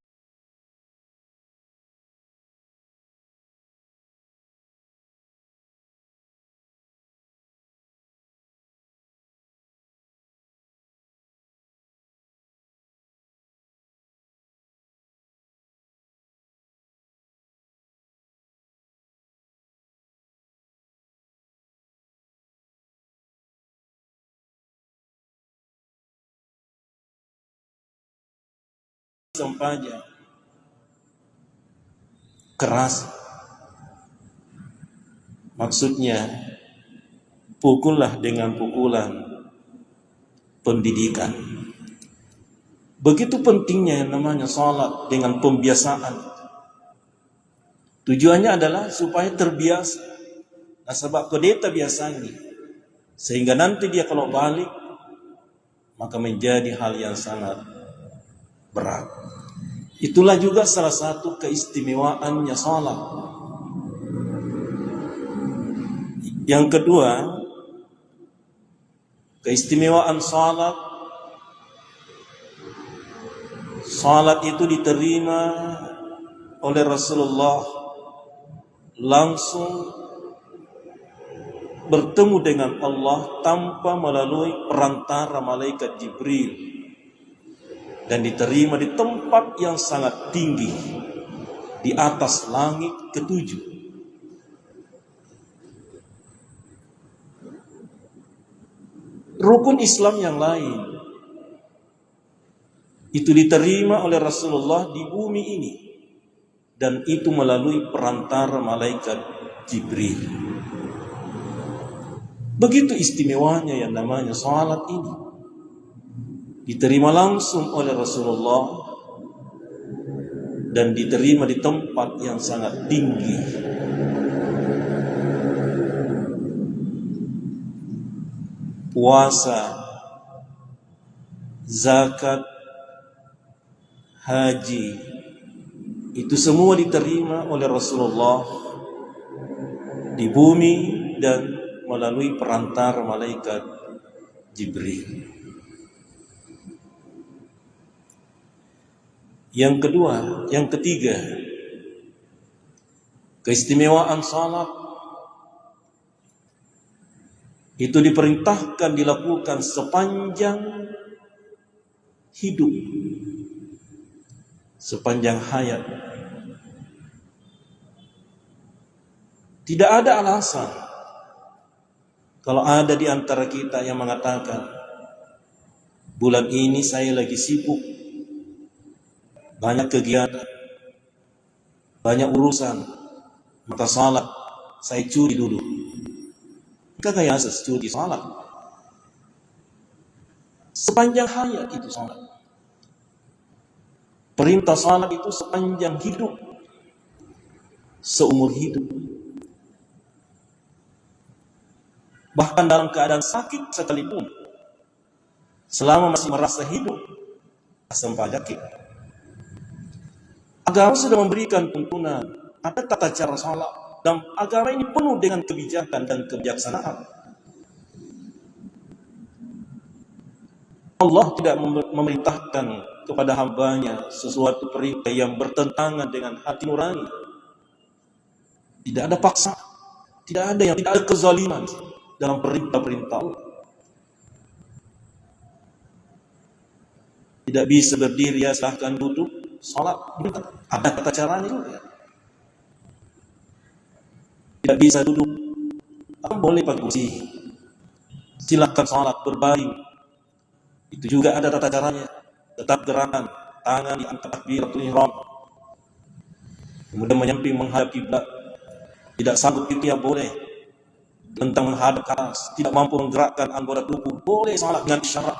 [SPEAKER 1] sampainya keras, maksudnya pukullah dengan pukulan pendidikan. Begitu pentingnya yang namanya salat dengan pembiasaan. Tujuannya adalah supaya terbiasa. Nah, sebab kedeta biasanya, sehingga nanti dia kalau balik maka menjadi hal yang sangat berat. Itulah juga salah satu keistimewaannya salat. Yang kedua, keistimewaan salat, salat itu diterima oleh Rasulullah langsung bertemu dengan Allah tanpa melalui perantara malaikat Jibril, dan diterima di tempat yang sangat tinggi, di atas langit ketujuh. Rukun Islam yang lain itu diterima oleh Rasulullah di bumi ini, dan itu melalui perantara malaikat Jibril. Begitu istimewanya yang namanya salat ini, diterima langsung oleh Rasulullah dan diterima di tempat yang sangat tinggi. Puasa, zakat, haji, itu semua diterima oleh Rasulullah di bumi dan melalui perantara malaikat Jibril. Yang kedua, yang ketiga, keistimewaan salat itu diperintahkan dilakukan sepanjang hidup, sepanjang hayat. Tidak ada alasan kalau ada di antara kita yang mengatakan, bulan ini saya lagi sibuk, banyak kegiatan, banyak urusan, maka salat saya curi dulu. Kagak curi salat. Sepanjang hayat itu salat. Perintah salat itu sepanjang hidup, seumur hidup. Bahkan dalam keadaan sakit sekalipun, selama masih merasa hidup, sampai sakit. Agama sudah memberikan tuntunan, ada tata cara salat, dan agama ini penuh dengan kebijakan dan kebijaksanaan. Allah tidak memerintahkan kepada hambanya sesuatu perintah yang bertentangan dengan hati nurani. Tidak ada paksa, tidak ada kezaliman dalam perintah-perintah Allah. Tidak bisa berdiri, ya silahkan duduk, salat, ada tata caranya juga. Tidak bisa duduk, boleh pakai kursi, silakan salat berbaring, itu juga ada tata caranya. Tetap gerakan tangan di antara takbiratul ihram, kemudian menyamping menghadap kiblat. Tidak sanggup itu ya boleh, tentang menghadap ke atas, tidak mampu menggerakkan anggota tubuh, boleh salat dengan isyarat.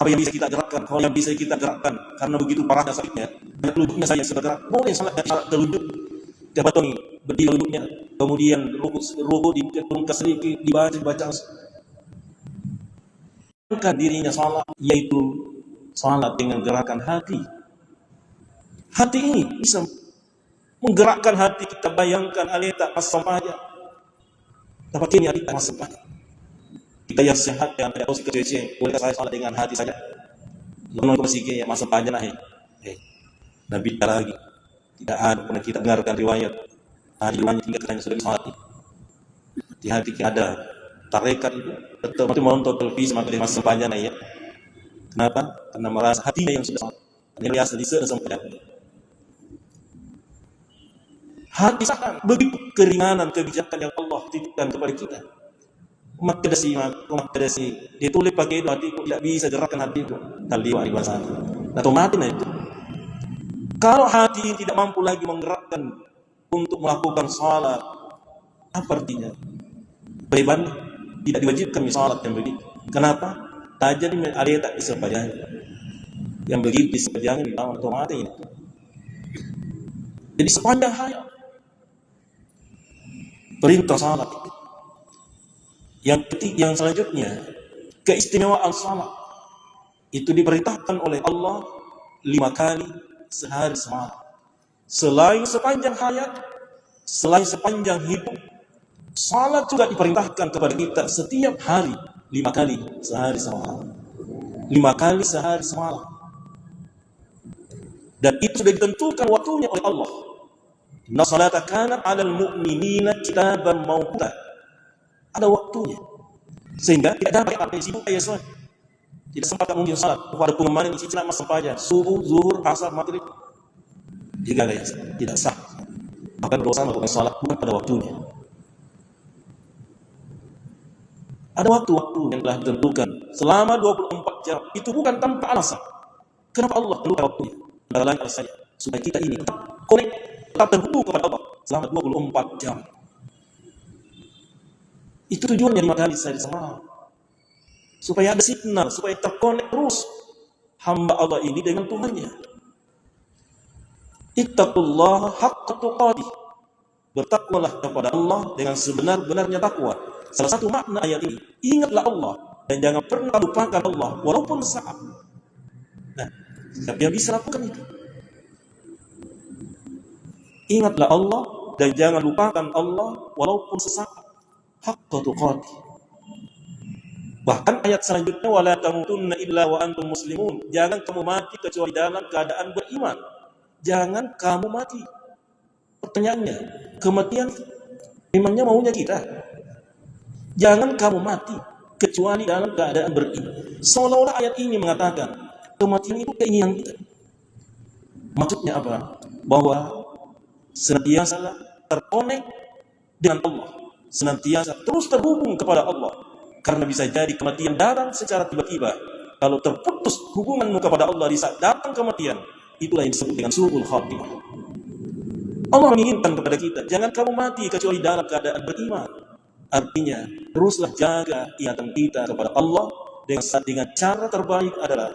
[SPEAKER 1] Apa yang bisa kita gerakkan? Kalau yang bisa kita gerakkan, karena begitu parahnya sakitnya, telunjuknya saya sudah gerak, boleh salat dengan isyarat telunjuk. Tiap batoni berdiri telunjuknya, kemudian ruku diturunkan sedikit, dibaca. Angkat dirinya salat, yaitu salat dengan gerakan hati. Hati ini bisa menggerakkan hati kita. Bayangkan alita pas sampahnya. Dapat ini alita pas sampahnya. Kita yang sehat yang tidak tahu kecil-kecil, boleh saya salat dengan hati saja. Lalu masih ya masa panjang lah. Nabi lagi. Tidak ada pernah kita dengarkan riwayat. Hari riwayat tinggal katanya sudah salat. Di hati kita ada tarekat itu. Tetap menonton televisi maka dia masa panjang ya. Kenapa? Karena merasa hatinya yang sudah salat. Ini biasa disediakan sampai hati sangat begitu keringanan kebijakan yang Allah titipkan kepada kita. Umat kedasi ditulis pakai itu, hatiku tidak bisa gerakkan hati itu. Taliwa ibasana. Atau mati nah itu. Kalau hati tidak mampu lagi menggerakkan untuk melakukan salat, apa artinya? Beban tidak diwajibkan salat yang begitu. Kenapa? Tajam ada tak bisa baca. Yang begitu sepanjang ini otomatis itu. Jadi sepanjang hayat perintah salat. Yang selanjutnya, keistimewaan salat itu diperintahkan oleh Allah 5 kali sehari semalam. Selain sepanjang hayat, selain sepanjang hidup, salat juga diperintahkan kepada kita setiap hari 5 kali sehari semalam. 5 kali sehari semalam. Dan itu sudah ditentukan waktunya oleh Allah. Inna salata kanat 'alal mu'minina kitaban mawquta. Ada waktunya. Sehingga tidak dapat apa sibuk kayak salat. Tidak sempat mungkin salat. Pada pengemarin isi cenak mas sampainya subuh, zuhur, asar, maghrib. Tidak sah. Bahkan dosa melakukan salat bukan pada waktunya. Ada waktu-waktu yang telah ditentukan selama 24 jam. Itu bukan tanpa alasan. Kenapa Allah tentukan waktunya? Antara lain alasannya supaya kita ini tetap connect, tetap terhubung kepada Allah selama 24 jam. Itu tujuannya 5 kali sehari semalam. Supaya ada signal, supaya terkonek terus hamba Allah ini dengan Tuhannya. Ittaqullaha haqqa tuqatih. Bertakwalah kepada Allah dengan sebenar-benarnya takwa. Salah satu makna ayat ini, ingatlah Allah dan jangan pernah lupakan Allah walaupun saat. Nah, siapa yang bisa lakukan itu? Ingatlah Allah dan jangan lupakan Allah walaupun sesaat. Haqqa tuqatih. Bahkan ayat selanjutnya, wala tamutunna illa wa antum muslimun. Jangan kamu mati kecuali dalam keadaan beriman. Jangan kamu mati. Pertanyaannya, kematian memangnya maunya kita? Jangan kamu mati kecuali dalam keadaan beriman. Seolah-olah ayat ini mengatakan kematian itu keinginan kita. Maksudnya apa? Bahwa senantiasa terkonek dengan Allah, senantiasa terus terhubung kepada Allah. Karena bisa jadi kematian datang secara tiba-tiba. Kalau terputus hubunganmu kepada Allah di saat datang kematian, itulah yang disebut dengan su'ul khatimah. Allah menginginkan kepada kita, jangan kamu mati kecuali dalam keadaan beriman. Artinya, teruslah jaga ingatan kita kepada Allah dengan cara terbaik adalah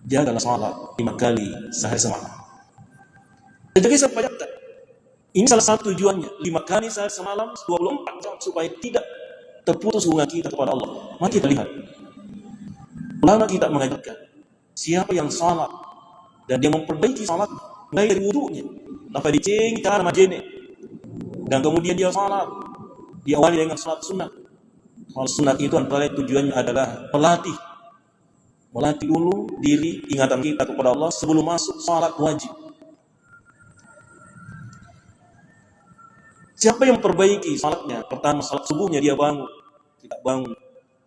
[SPEAKER 1] jagalah salat 5 kali sehari semalam. Jadi sampai ini salah satu tujuannya, 5 kali sehari semalam 24 jam supaya tidak terputus hubungan kita kepada Allah. Mari kita lihat. Ulama kita mengajarkan siapa yang salat dan dia memperbaiki salat mulai dari wudunya sampai diceng cara majene, dan kemudian dia salat diawali dengan salat sunat. Salat sunat itu antara tujuannya adalah melatih dulu diri ingatan kita kepada Allah sebelum masuk salat wajib. Siapa yang memperbaiki salatnya? Pertama salat subuhnya dia bangun, kita bangun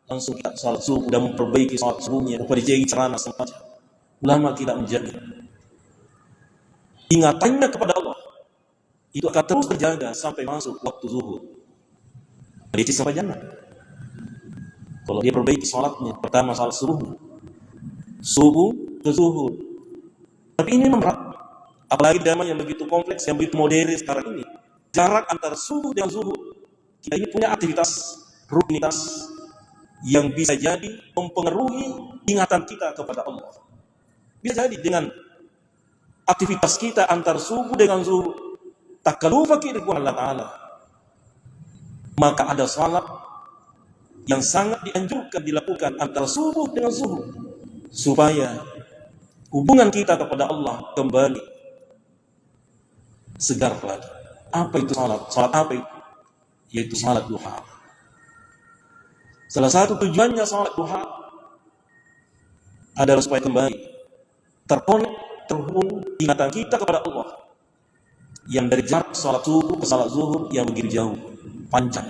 [SPEAKER 1] langsung kita salat subuh dan memperbaiki salat subuhnya, kepada diceng celana semacam. Ulama kita menjaga ingatannya kepada Allah itu akan terus terjaga sampai masuk waktu zuhur. Jadi sampai jannah. Kalau dia perbaiki salatnya, pertama salat subuh ke zuhur. Tapi ini memang apalagi zaman yang begitu kompleks, yang begitu modern sekarang ini. Jarak antara subuh dengan zuhur, kita ini punya aktivitas, rutinitas yang bisa jadi mempengaruhi ingatan kita kepada Allah. Bisa jadi dengan aktivitas kita antar subuh dengan zuhur, takalufa kita kepada Allah Ta'ala, maka ada salat yang sangat dianjurkan dilakukan antara subuh dengan zuhur supaya hubungan kita kepada Allah kembali segar lagi. Apa itu salat? Salat apa itu? Yaitu salat duha. Salah satu tujuannya salat duha adalah supaya kembali terkonek, terhubung ingatan kita kepada Allah yang dari jarak salat subuh ke salat zuhur yang begitu jauh, panjang.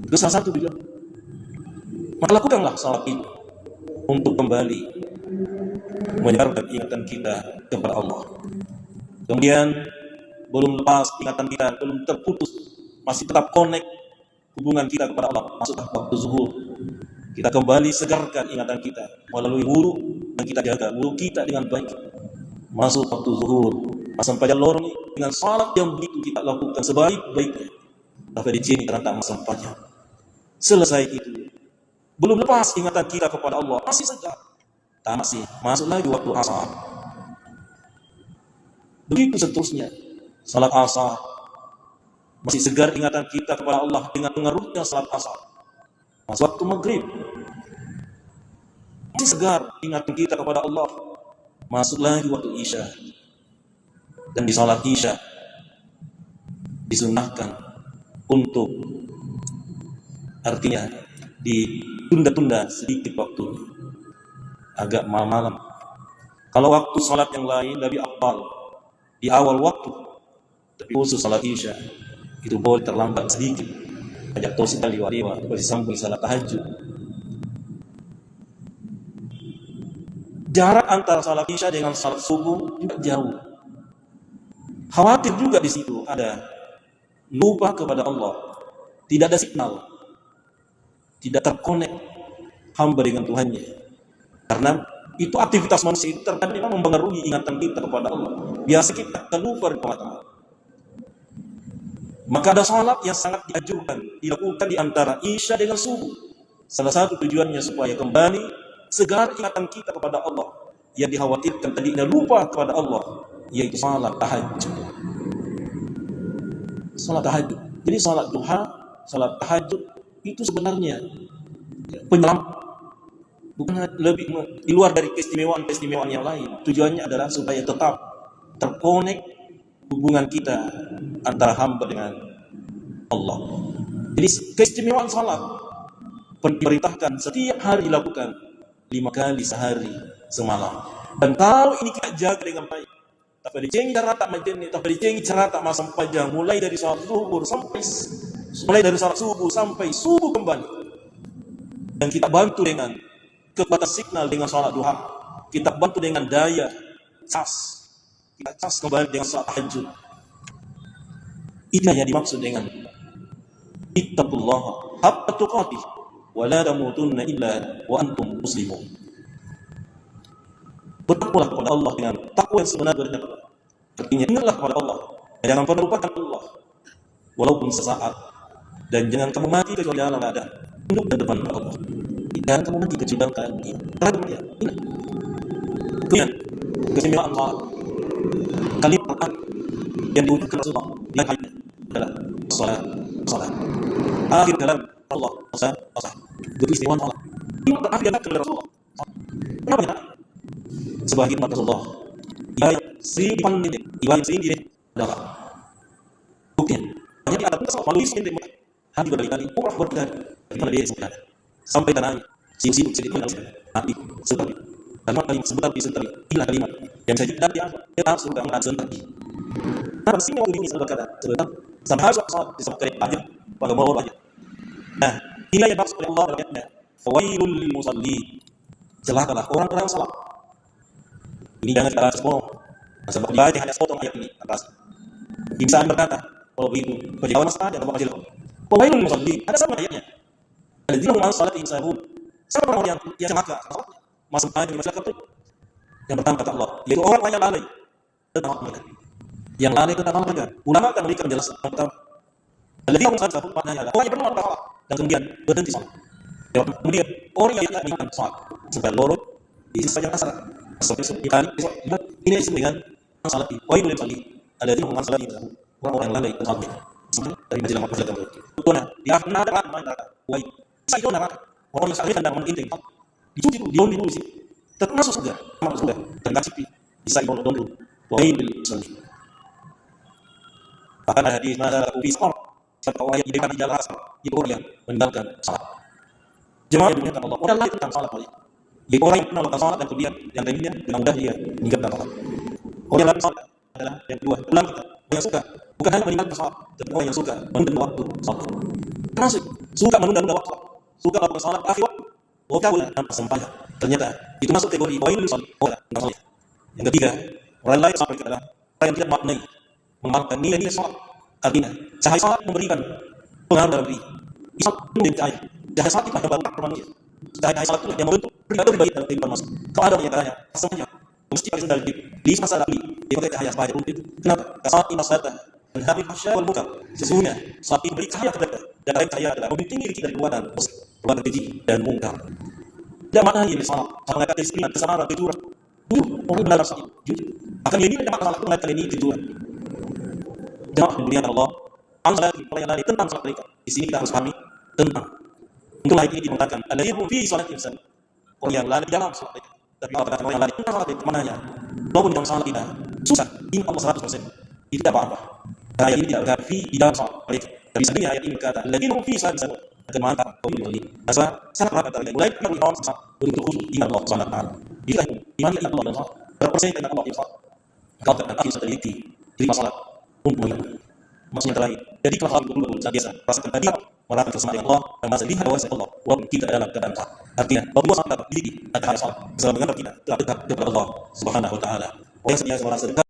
[SPEAKER 1] Itu salah satu tujuan. Maka lakukanlah salat itu untuk kembali menyegarkan ingatan kita kepada Allah. Kemudian belum lepas ingatan kita, belum terputus, masih tetap connect hubungan kita kepada Allah. Masuk waktu zuhur, kita kembali segarkan ingatan kita melalui wudu yang kita jaga wudu kita dengan baik. Masuk waktu zuhur, sampai lorong dengan salat yang begitu kita lakukan sebaik-baiknya. Sampai di sini terantang sampainya. Selesai itu, belum lepas ingatan kita kepada Allah, masih segar. Masih masuk lagi waktu asar. Begitu seterusnya. Salat asar, masih segar ingatan kita kepada Allah dengan pengaruhnya salat asar. Masuk waktu maghrib, masih segar ingatan kita kepada Allah. Masuk lagi waktu isya. Dan di salat isya disunnahkan untuk, artinya ditunda-tunda sedikit waktu, agak malam. Kalau waktu salat yang lain lebih afdal di awal waktu, tapi khusus salat isya itu boleh terlambat sedikit. Ajak tahu sekali wariwa, boleh sambung salat tahajud. Jarak antara salat isya dengan salat subuh juga jauh. Khawatir juga di situ ada lupa kepada Allah, tidak ada signal, tidak terkonek hamba dengan Tuhannya. Karena itu aktivitas manusia itu terkadang memang mempengaruhi ingatan kita kepada Allah. Biasa kita lupa kepada Allah. Maka ada salat yang sangat dianjurkan dilakukan di antara Isya dengan subuh. Salah satu tujuannya supaya kembali segar ingatan kita kepada Allah. Yang dikhawatirkan tadinya lupa kepada Allah, yaitu salat tahajud. Salat tahajud. Jadi salat duha, salat tahajud itu sebenarnya penyelamat, bukan lebih di luar dari keistimewaan yang lain. Tujuannya adalah supaya tetap terkonek hubungan kita antara hamba dengan Allah. Jadi keistimewaan salat diperintahkan setiap hari dilakukan 5 kali sehari semalam. Dan kalau ini kita jaga dengan baik, tak boleh cengi cara tak macam ni, tak boleh cengi cara tak masam panjang, mulai dari salat subuh sampai subuh kembali. Dan kita bantu dengan kekuatan signal dengan salat duha, kita bantu dengan daya kita cas kembali dengan salat tahajud. Inilah yang dimaksud dengan ittaqullaha haqqa tuqatih wa la tamutunna illa wa antum muslimun. Bertakwalah kepada Allah dengan takwa yang sebenarnya. Artinya ingatlah kepada Allah, jangan pernah lupakan Allah walaupun sesaat, dan jangan kamu mati kecuali dalam keadaan tunduk di depan Allah. Jangan kamu mati kecuali dalam keadaan ini. Kemudian keistimewaan salat, kalimat Quran yang diucapkan Rasulullah di ayatnya adalah salat. Akhir kalam Allah salat. Keistimewaan salat. Ini terakhir yang oleh Rasulullah. Kenapa ya? Sebagai umat Rasulullah, yang sendiri adalah buktinya. Hanya di atas melalui sendiri hati berkali-kali umrah berkali dari dia sampai tanah sibuk sedikit mengalami hati sekali. Dan kalimat sebentar disentari inilah kalimat yang saya jadikan di atas surga akan sentari. Nah, sini waktu ini saya berkata sebentar sampai harus sholat disebutkan aja pada bawah aja. Nah, inilah yang maksud Allah dalam ayatnya, fawailul lil musallin. Celakalah orang-orang salat. Ini jangan kita sepotong. Sebab dibaca hanya sepotong ayat ini atas. Insaan berkata, kalau begitu, kejauhan saja atau apa saja. Fawailul lil musallin. Ada sama ayatnya. Alladzina hum an salatihim sahun. Siapa orang yang celaka? Masuk ayat yang celaka itu. Yang pertama kata Allah, yaitu orang yang lalai tentang mereka. Yang lalai tentang mereka. Ulama akan memberikan penjelasan yang pertama. Alladzina hum an salatihim sahun. Maknanya adalah orang yang pernah salat dan kemudian berhenti salat. Kemudian orang yang tidak mengingat salat sampai lorot di sisi yang asar. Sampai ini disebut dengan salat di poin oleh tadi ada di orang salat orang yang lalai tentang sampai dari majelis majelis tertentu. Contohnya di akhir ada neraka, poin saya itu neraka orang yang salat dan menginting dicuci dulu sih termasuk surga dan kasih bisa itu dulu poin oleh bahkan ada hadis mana aku bisa siapa orang yang di dalam asar itu orang yang meninggalkan salat. Jemaah yang dimuliakan Allah, orang lain tentang salat wajib. Jadi orang yang pernah melakukan salat dan kemudian yang lainnya dengan mudah dia meninggalkan salat. Orang yang lakukan salat adalah yang kedua, ulang kita yang suka bukan hanya meninggalkan salat, tapi orang yang suka menunda waktu salat. Termasuk suka menunda waktu, suka melakukan salat akhir waktu, waktu tanpa sembahyang. Ternyata itu masuk kategori poin salat. Yang ketiga, orang lain sampai ke adalah orang yang tidak maknai mengamalkan nilai-nilai salat. Artinya, cahaya salat memberikan pengaruh dalam diri. Salat menjadi cahaya. Cahaya salat itu adalah baru manusia. Cahaya salat itu yang membentuk pribadi dalam kehidupan manusia. Kalau ada yang cahaya, semuanya mesti pakai sandal di masa lalu dia pakai cahaya supaya untuk itu. Kenapa? Salat ini masalahnya dan hari hasya wal munkar. Sesungguhnya salat ini beri cahaya kepada dan cahaya adalah membimbing diri kita dari perbuatan keji dan munkar. Dan makna ini salat sangat disiplin kesabaran kejujuran. Orang dalam salat jujur. Akan ini ada masalah mengenai ini kejujuran. Jemaah yang Allah, Allah yang lain tentang salat mereka. Di sini kita harus pahami tentang untuk ayat ini dimengatakan alladzina hum fi salatihim sahun. Orang yang lalai di dalam salat mereka. Tapi kalau kata orang yang lalai tentang salat itu mananya? Walaupun dalam salat kita susah, ini Allah 100%. Itu tidak apa-apa. Ayat ini tidak berkata di dalam salat mereka. Tapi sebenarnya ayat ini berkata alladzina hum fi salatihim sahun. Akan mantap kaum mukminin. Asal sangat berat kata mulai dari awal sampai untuk khusyuk iman Allah Subhanahu wa taala. Jika iman Allah dan salat berpersen dengan Allah Subhanahu wa taala. Kalau akan akhir seteliti terima salat untuk maksudnya terakhir. Jadi kalau hal betul-betul biasa rasakan tadi merasakan keselamatan Allah dan masa lihat bahwa Allah walaupun kita dalam keadaan salat. Artinya bahwa salat memiliki ada hal salat keselamatan kita telah dekat kepada Allah Subhanahu wa taala. Orang yang merasa dekat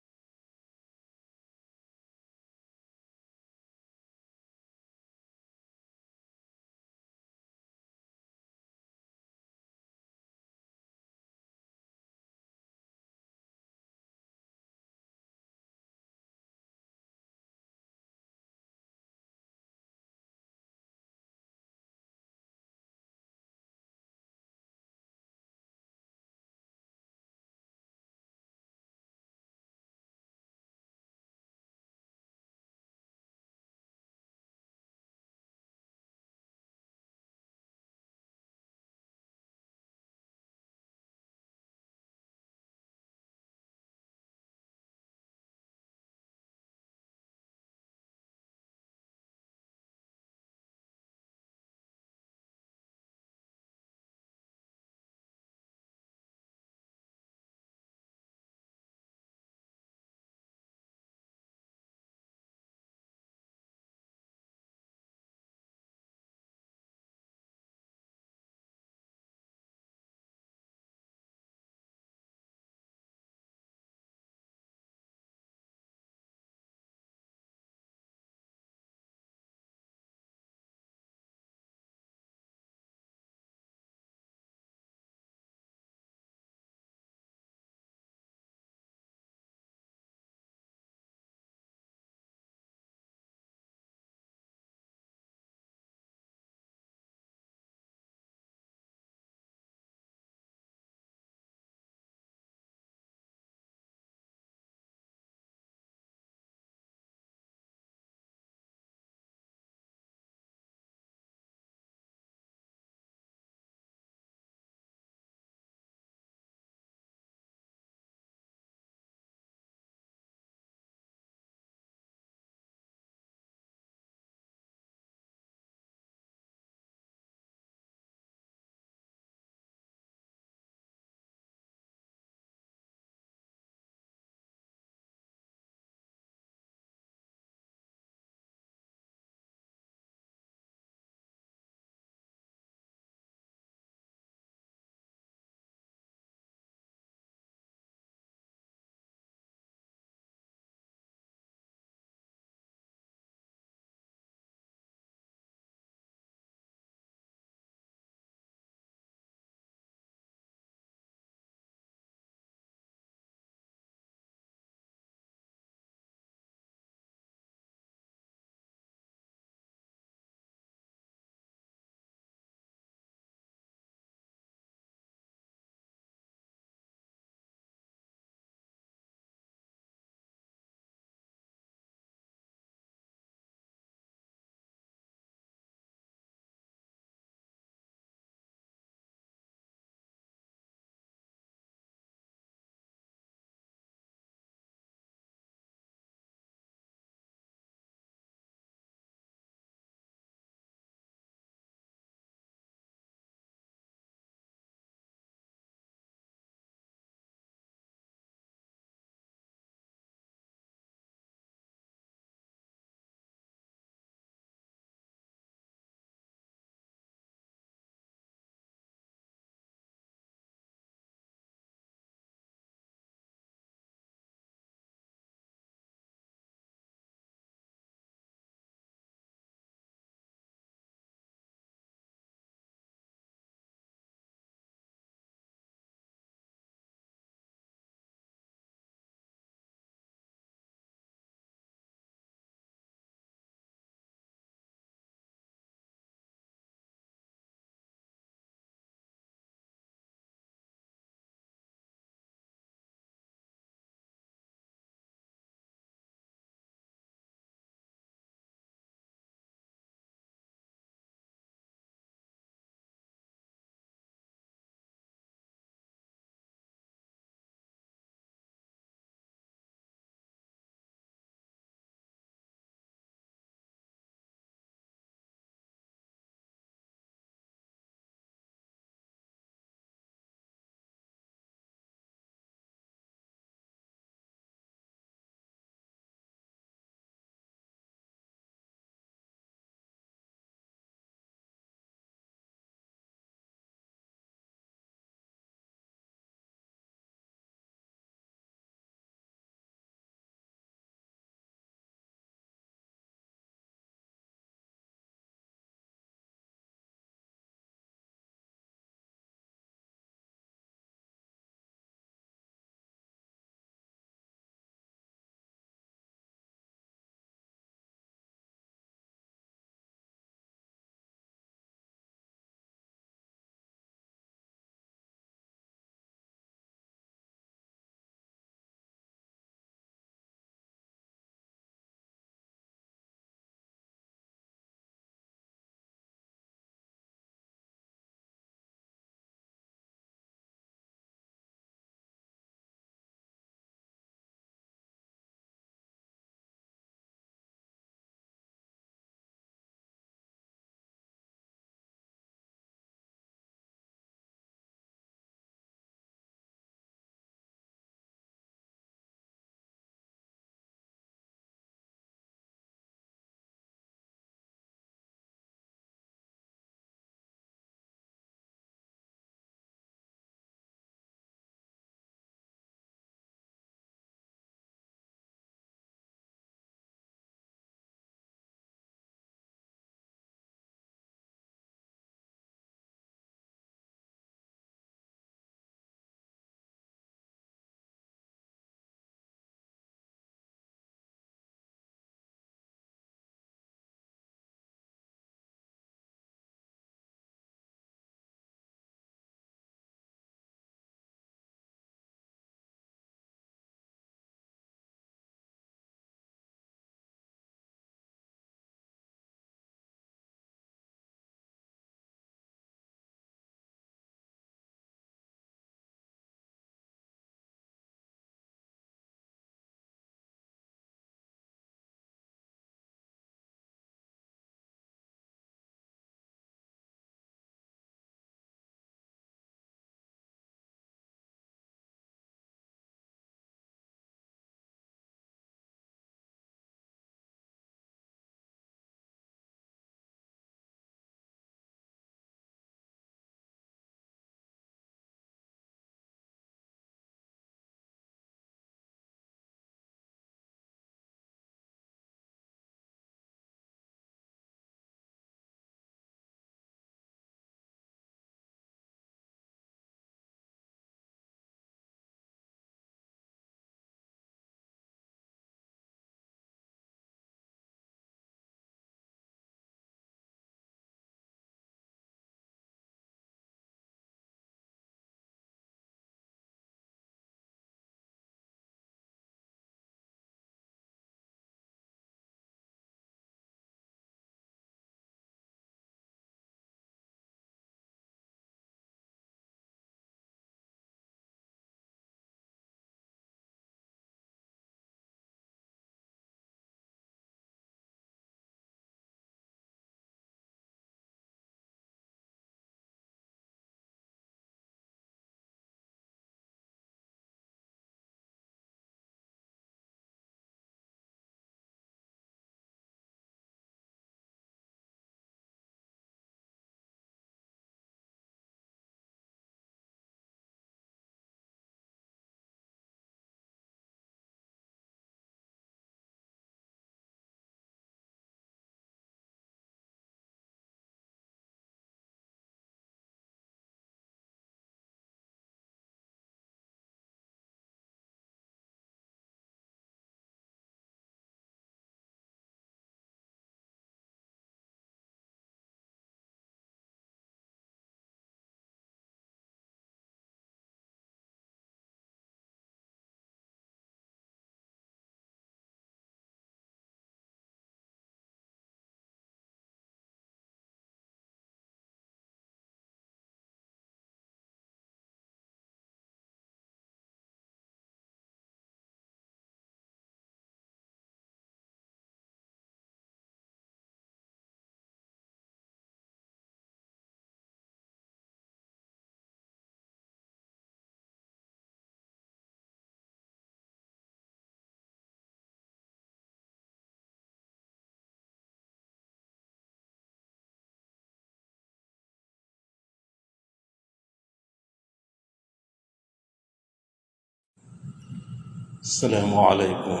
[SPEAKER 1] Assalamualaikum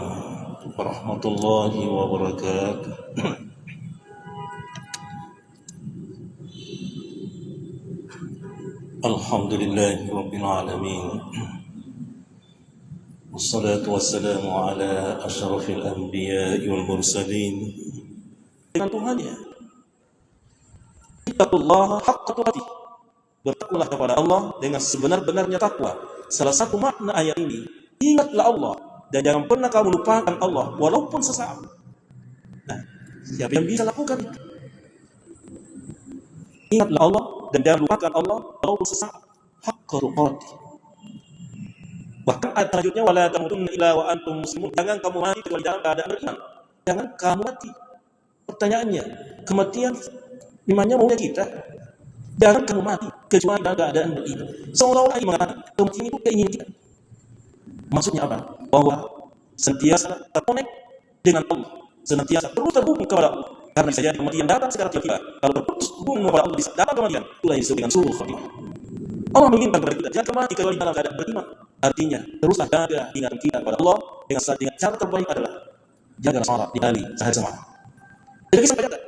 [SPEAKER 1] warahmatullahi wabarakatuh. Alhamdulillahi rabbil alamin. Wassalatu wassalamu ala asyrafil anbiya'i wal mursalin. Dengan Tuhannya, ittaqullaha haqqa tuqatih. Bertakwalah kepada Allah dengan sebenar-benarnya takwa. Salah satu makna ayat ini, ingatlah Allah dan jangan pernah kamu lupakan Allah walaupun sesaat. Nah, siapa yang bisa lakukan itu? Ingatlah Allah dan jangan lupakan Allah walaupun sesaat. Haqqa tuqatih. Bahkan ayat selanjutnya, wala tamutunna illa wa antum muslimun. Jangan kamu mati kecuali dalam keadaan beriman. Jangan kamu mati. Pertanyaannya, kematian memangnya maunya kita? Jangan kamu mati kecuali dalam keadaan beriman. Seolah-olah ini mengatakan kematian itu keinginan kita. Maksudnya apa? Bahwa senantiasa terkonek dengan Allah, senantiasa terus terhubung kepada Allah. Karena bisa jadi kematian datang secara tiba-tiba. Kalau terputus hubungan kepada Allah, bisa datang kematian. Itulah yang disebut dengan suruh khatimah. Allah menginginkan kepada kita jangan mati kecuali dalam keadaan beriman. Artinya, teruslah jaga ingatan kita kepada Allah dengan cara terbaik adalah jaga salat di hari sehari semalam. Jadi sampai kata,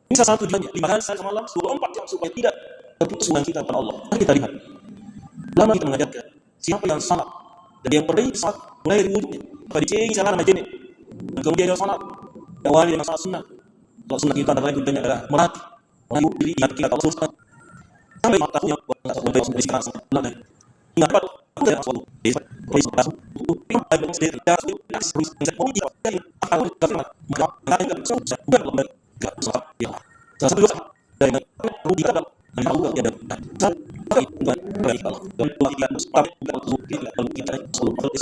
[SPEAKER 1] ini salah satu tujuannya 5 hari sehari semalam 24 jam supaya tidak terputus hubungan kita kepada Allah. Mari kita lihat. Lama kita mengajarkan siapa yang salat dan yang perbaiki salat mulai dari wudhunya. Apa dicegi salat sama jenis. Dan kemudian dia salat. Yang awalnya dengan salat sunnah. Salat sunnah kita adalah tujuannya adalah melatih. Melatih diri ingat kita kalau sunnah. Sampai tahunnya buat sampai sekarang sampai ingat apa? Udah selalu desa polisi baru itu ada yang sedih ya harus terus mau dipakai apa kalau enggak enggak susah bukan lembek enggak usah ya salah satu dosa dari perlu kita dalam Allah ya dan tapi bukan bagi Allah dan kita harus tapi bukan untuk kita kalau kita selalu harus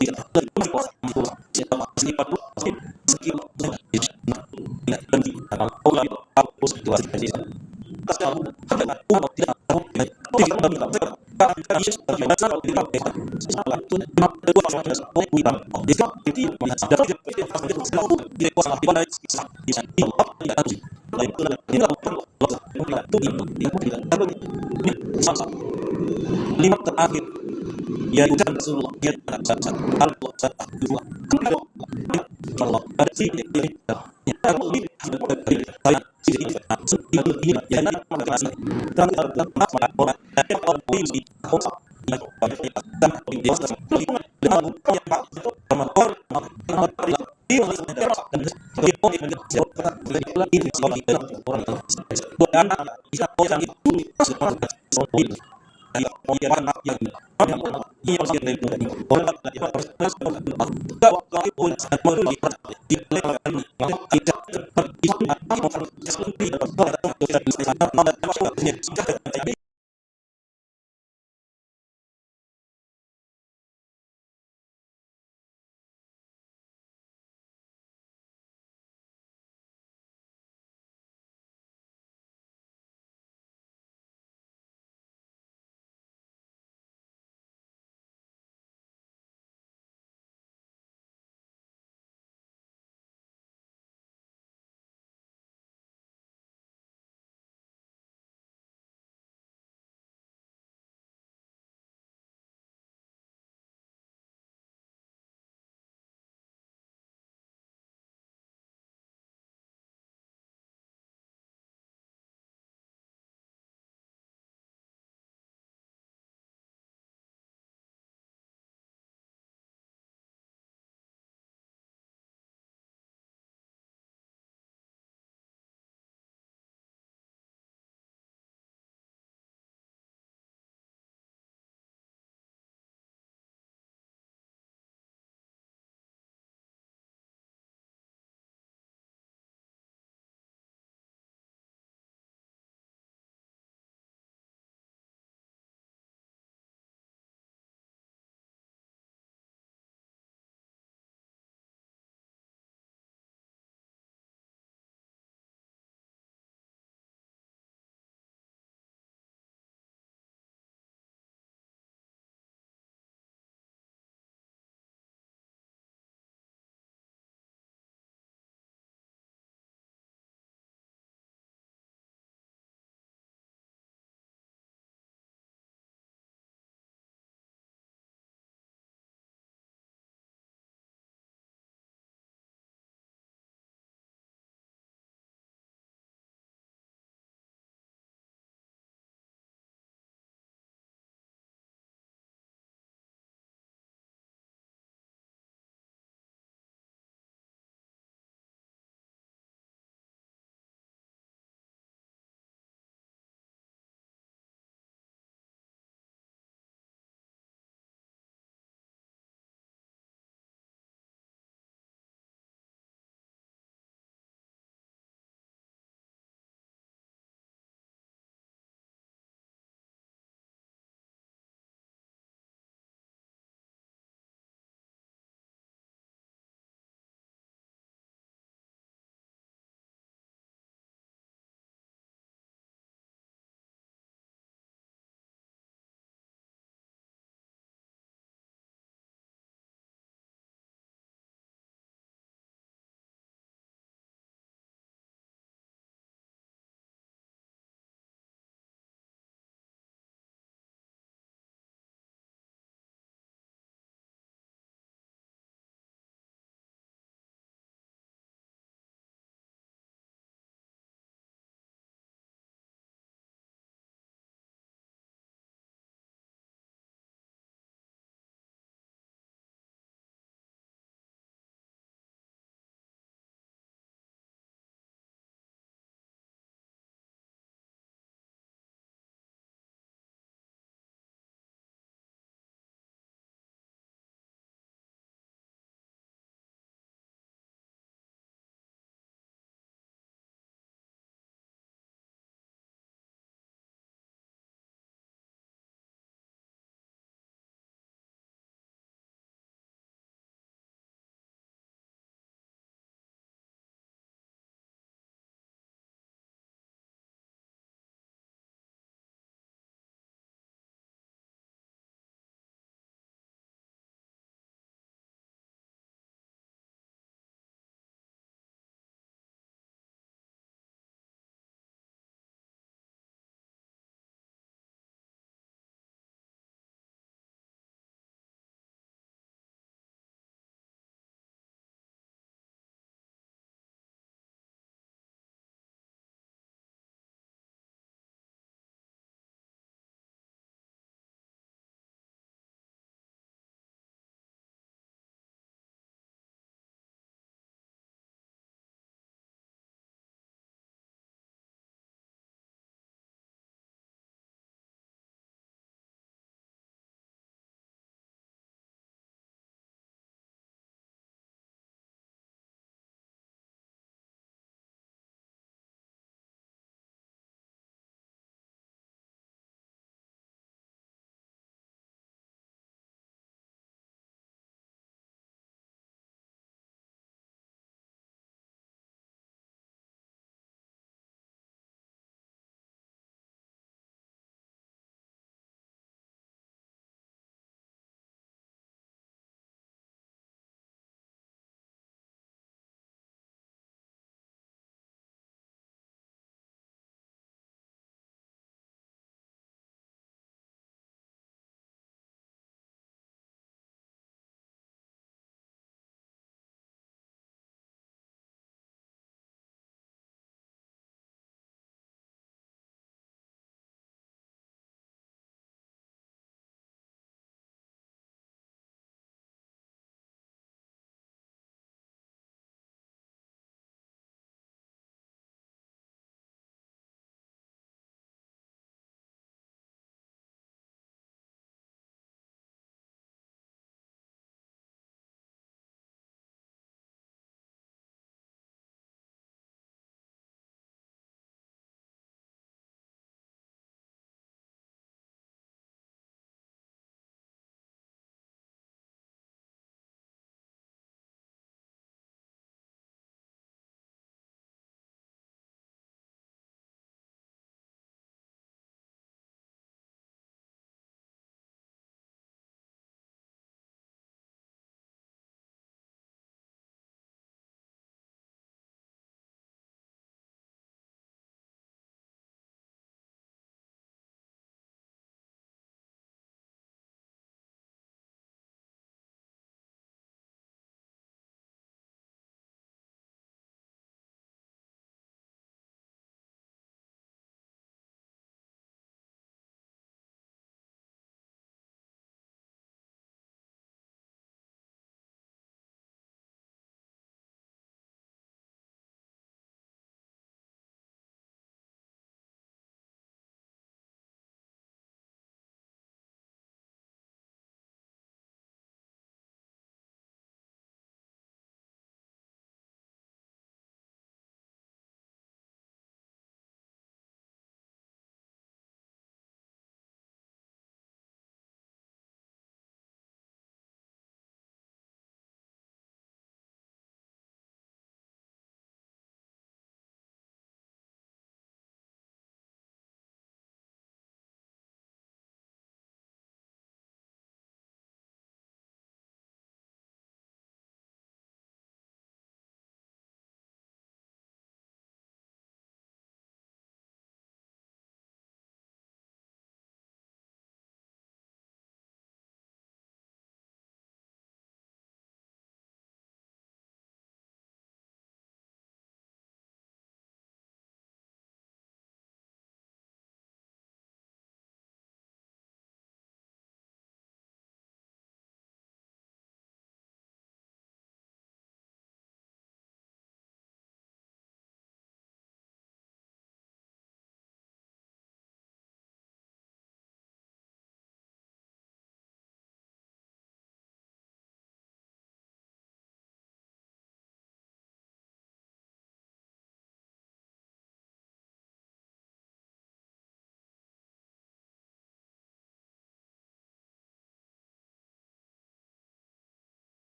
[SPEAKER 1] kita masih kuasa siapa sih perlu skill ya dan kalau Allah harus situasi kalau ada umat tidak tahu tidak minta karena Yesus berkata kalau tidak salah itu dua pasal oleh kita dia itu bisa dapat itu selalu dia kuasa di mana bisa Allah tidak harus lain itu tidak perlu itu tidak sama lima terakhir ya ucapan Rasulullah dia tidak Allah Allah Allah ada sih ini kalau ini saya ini ya nanti mengenai dan orang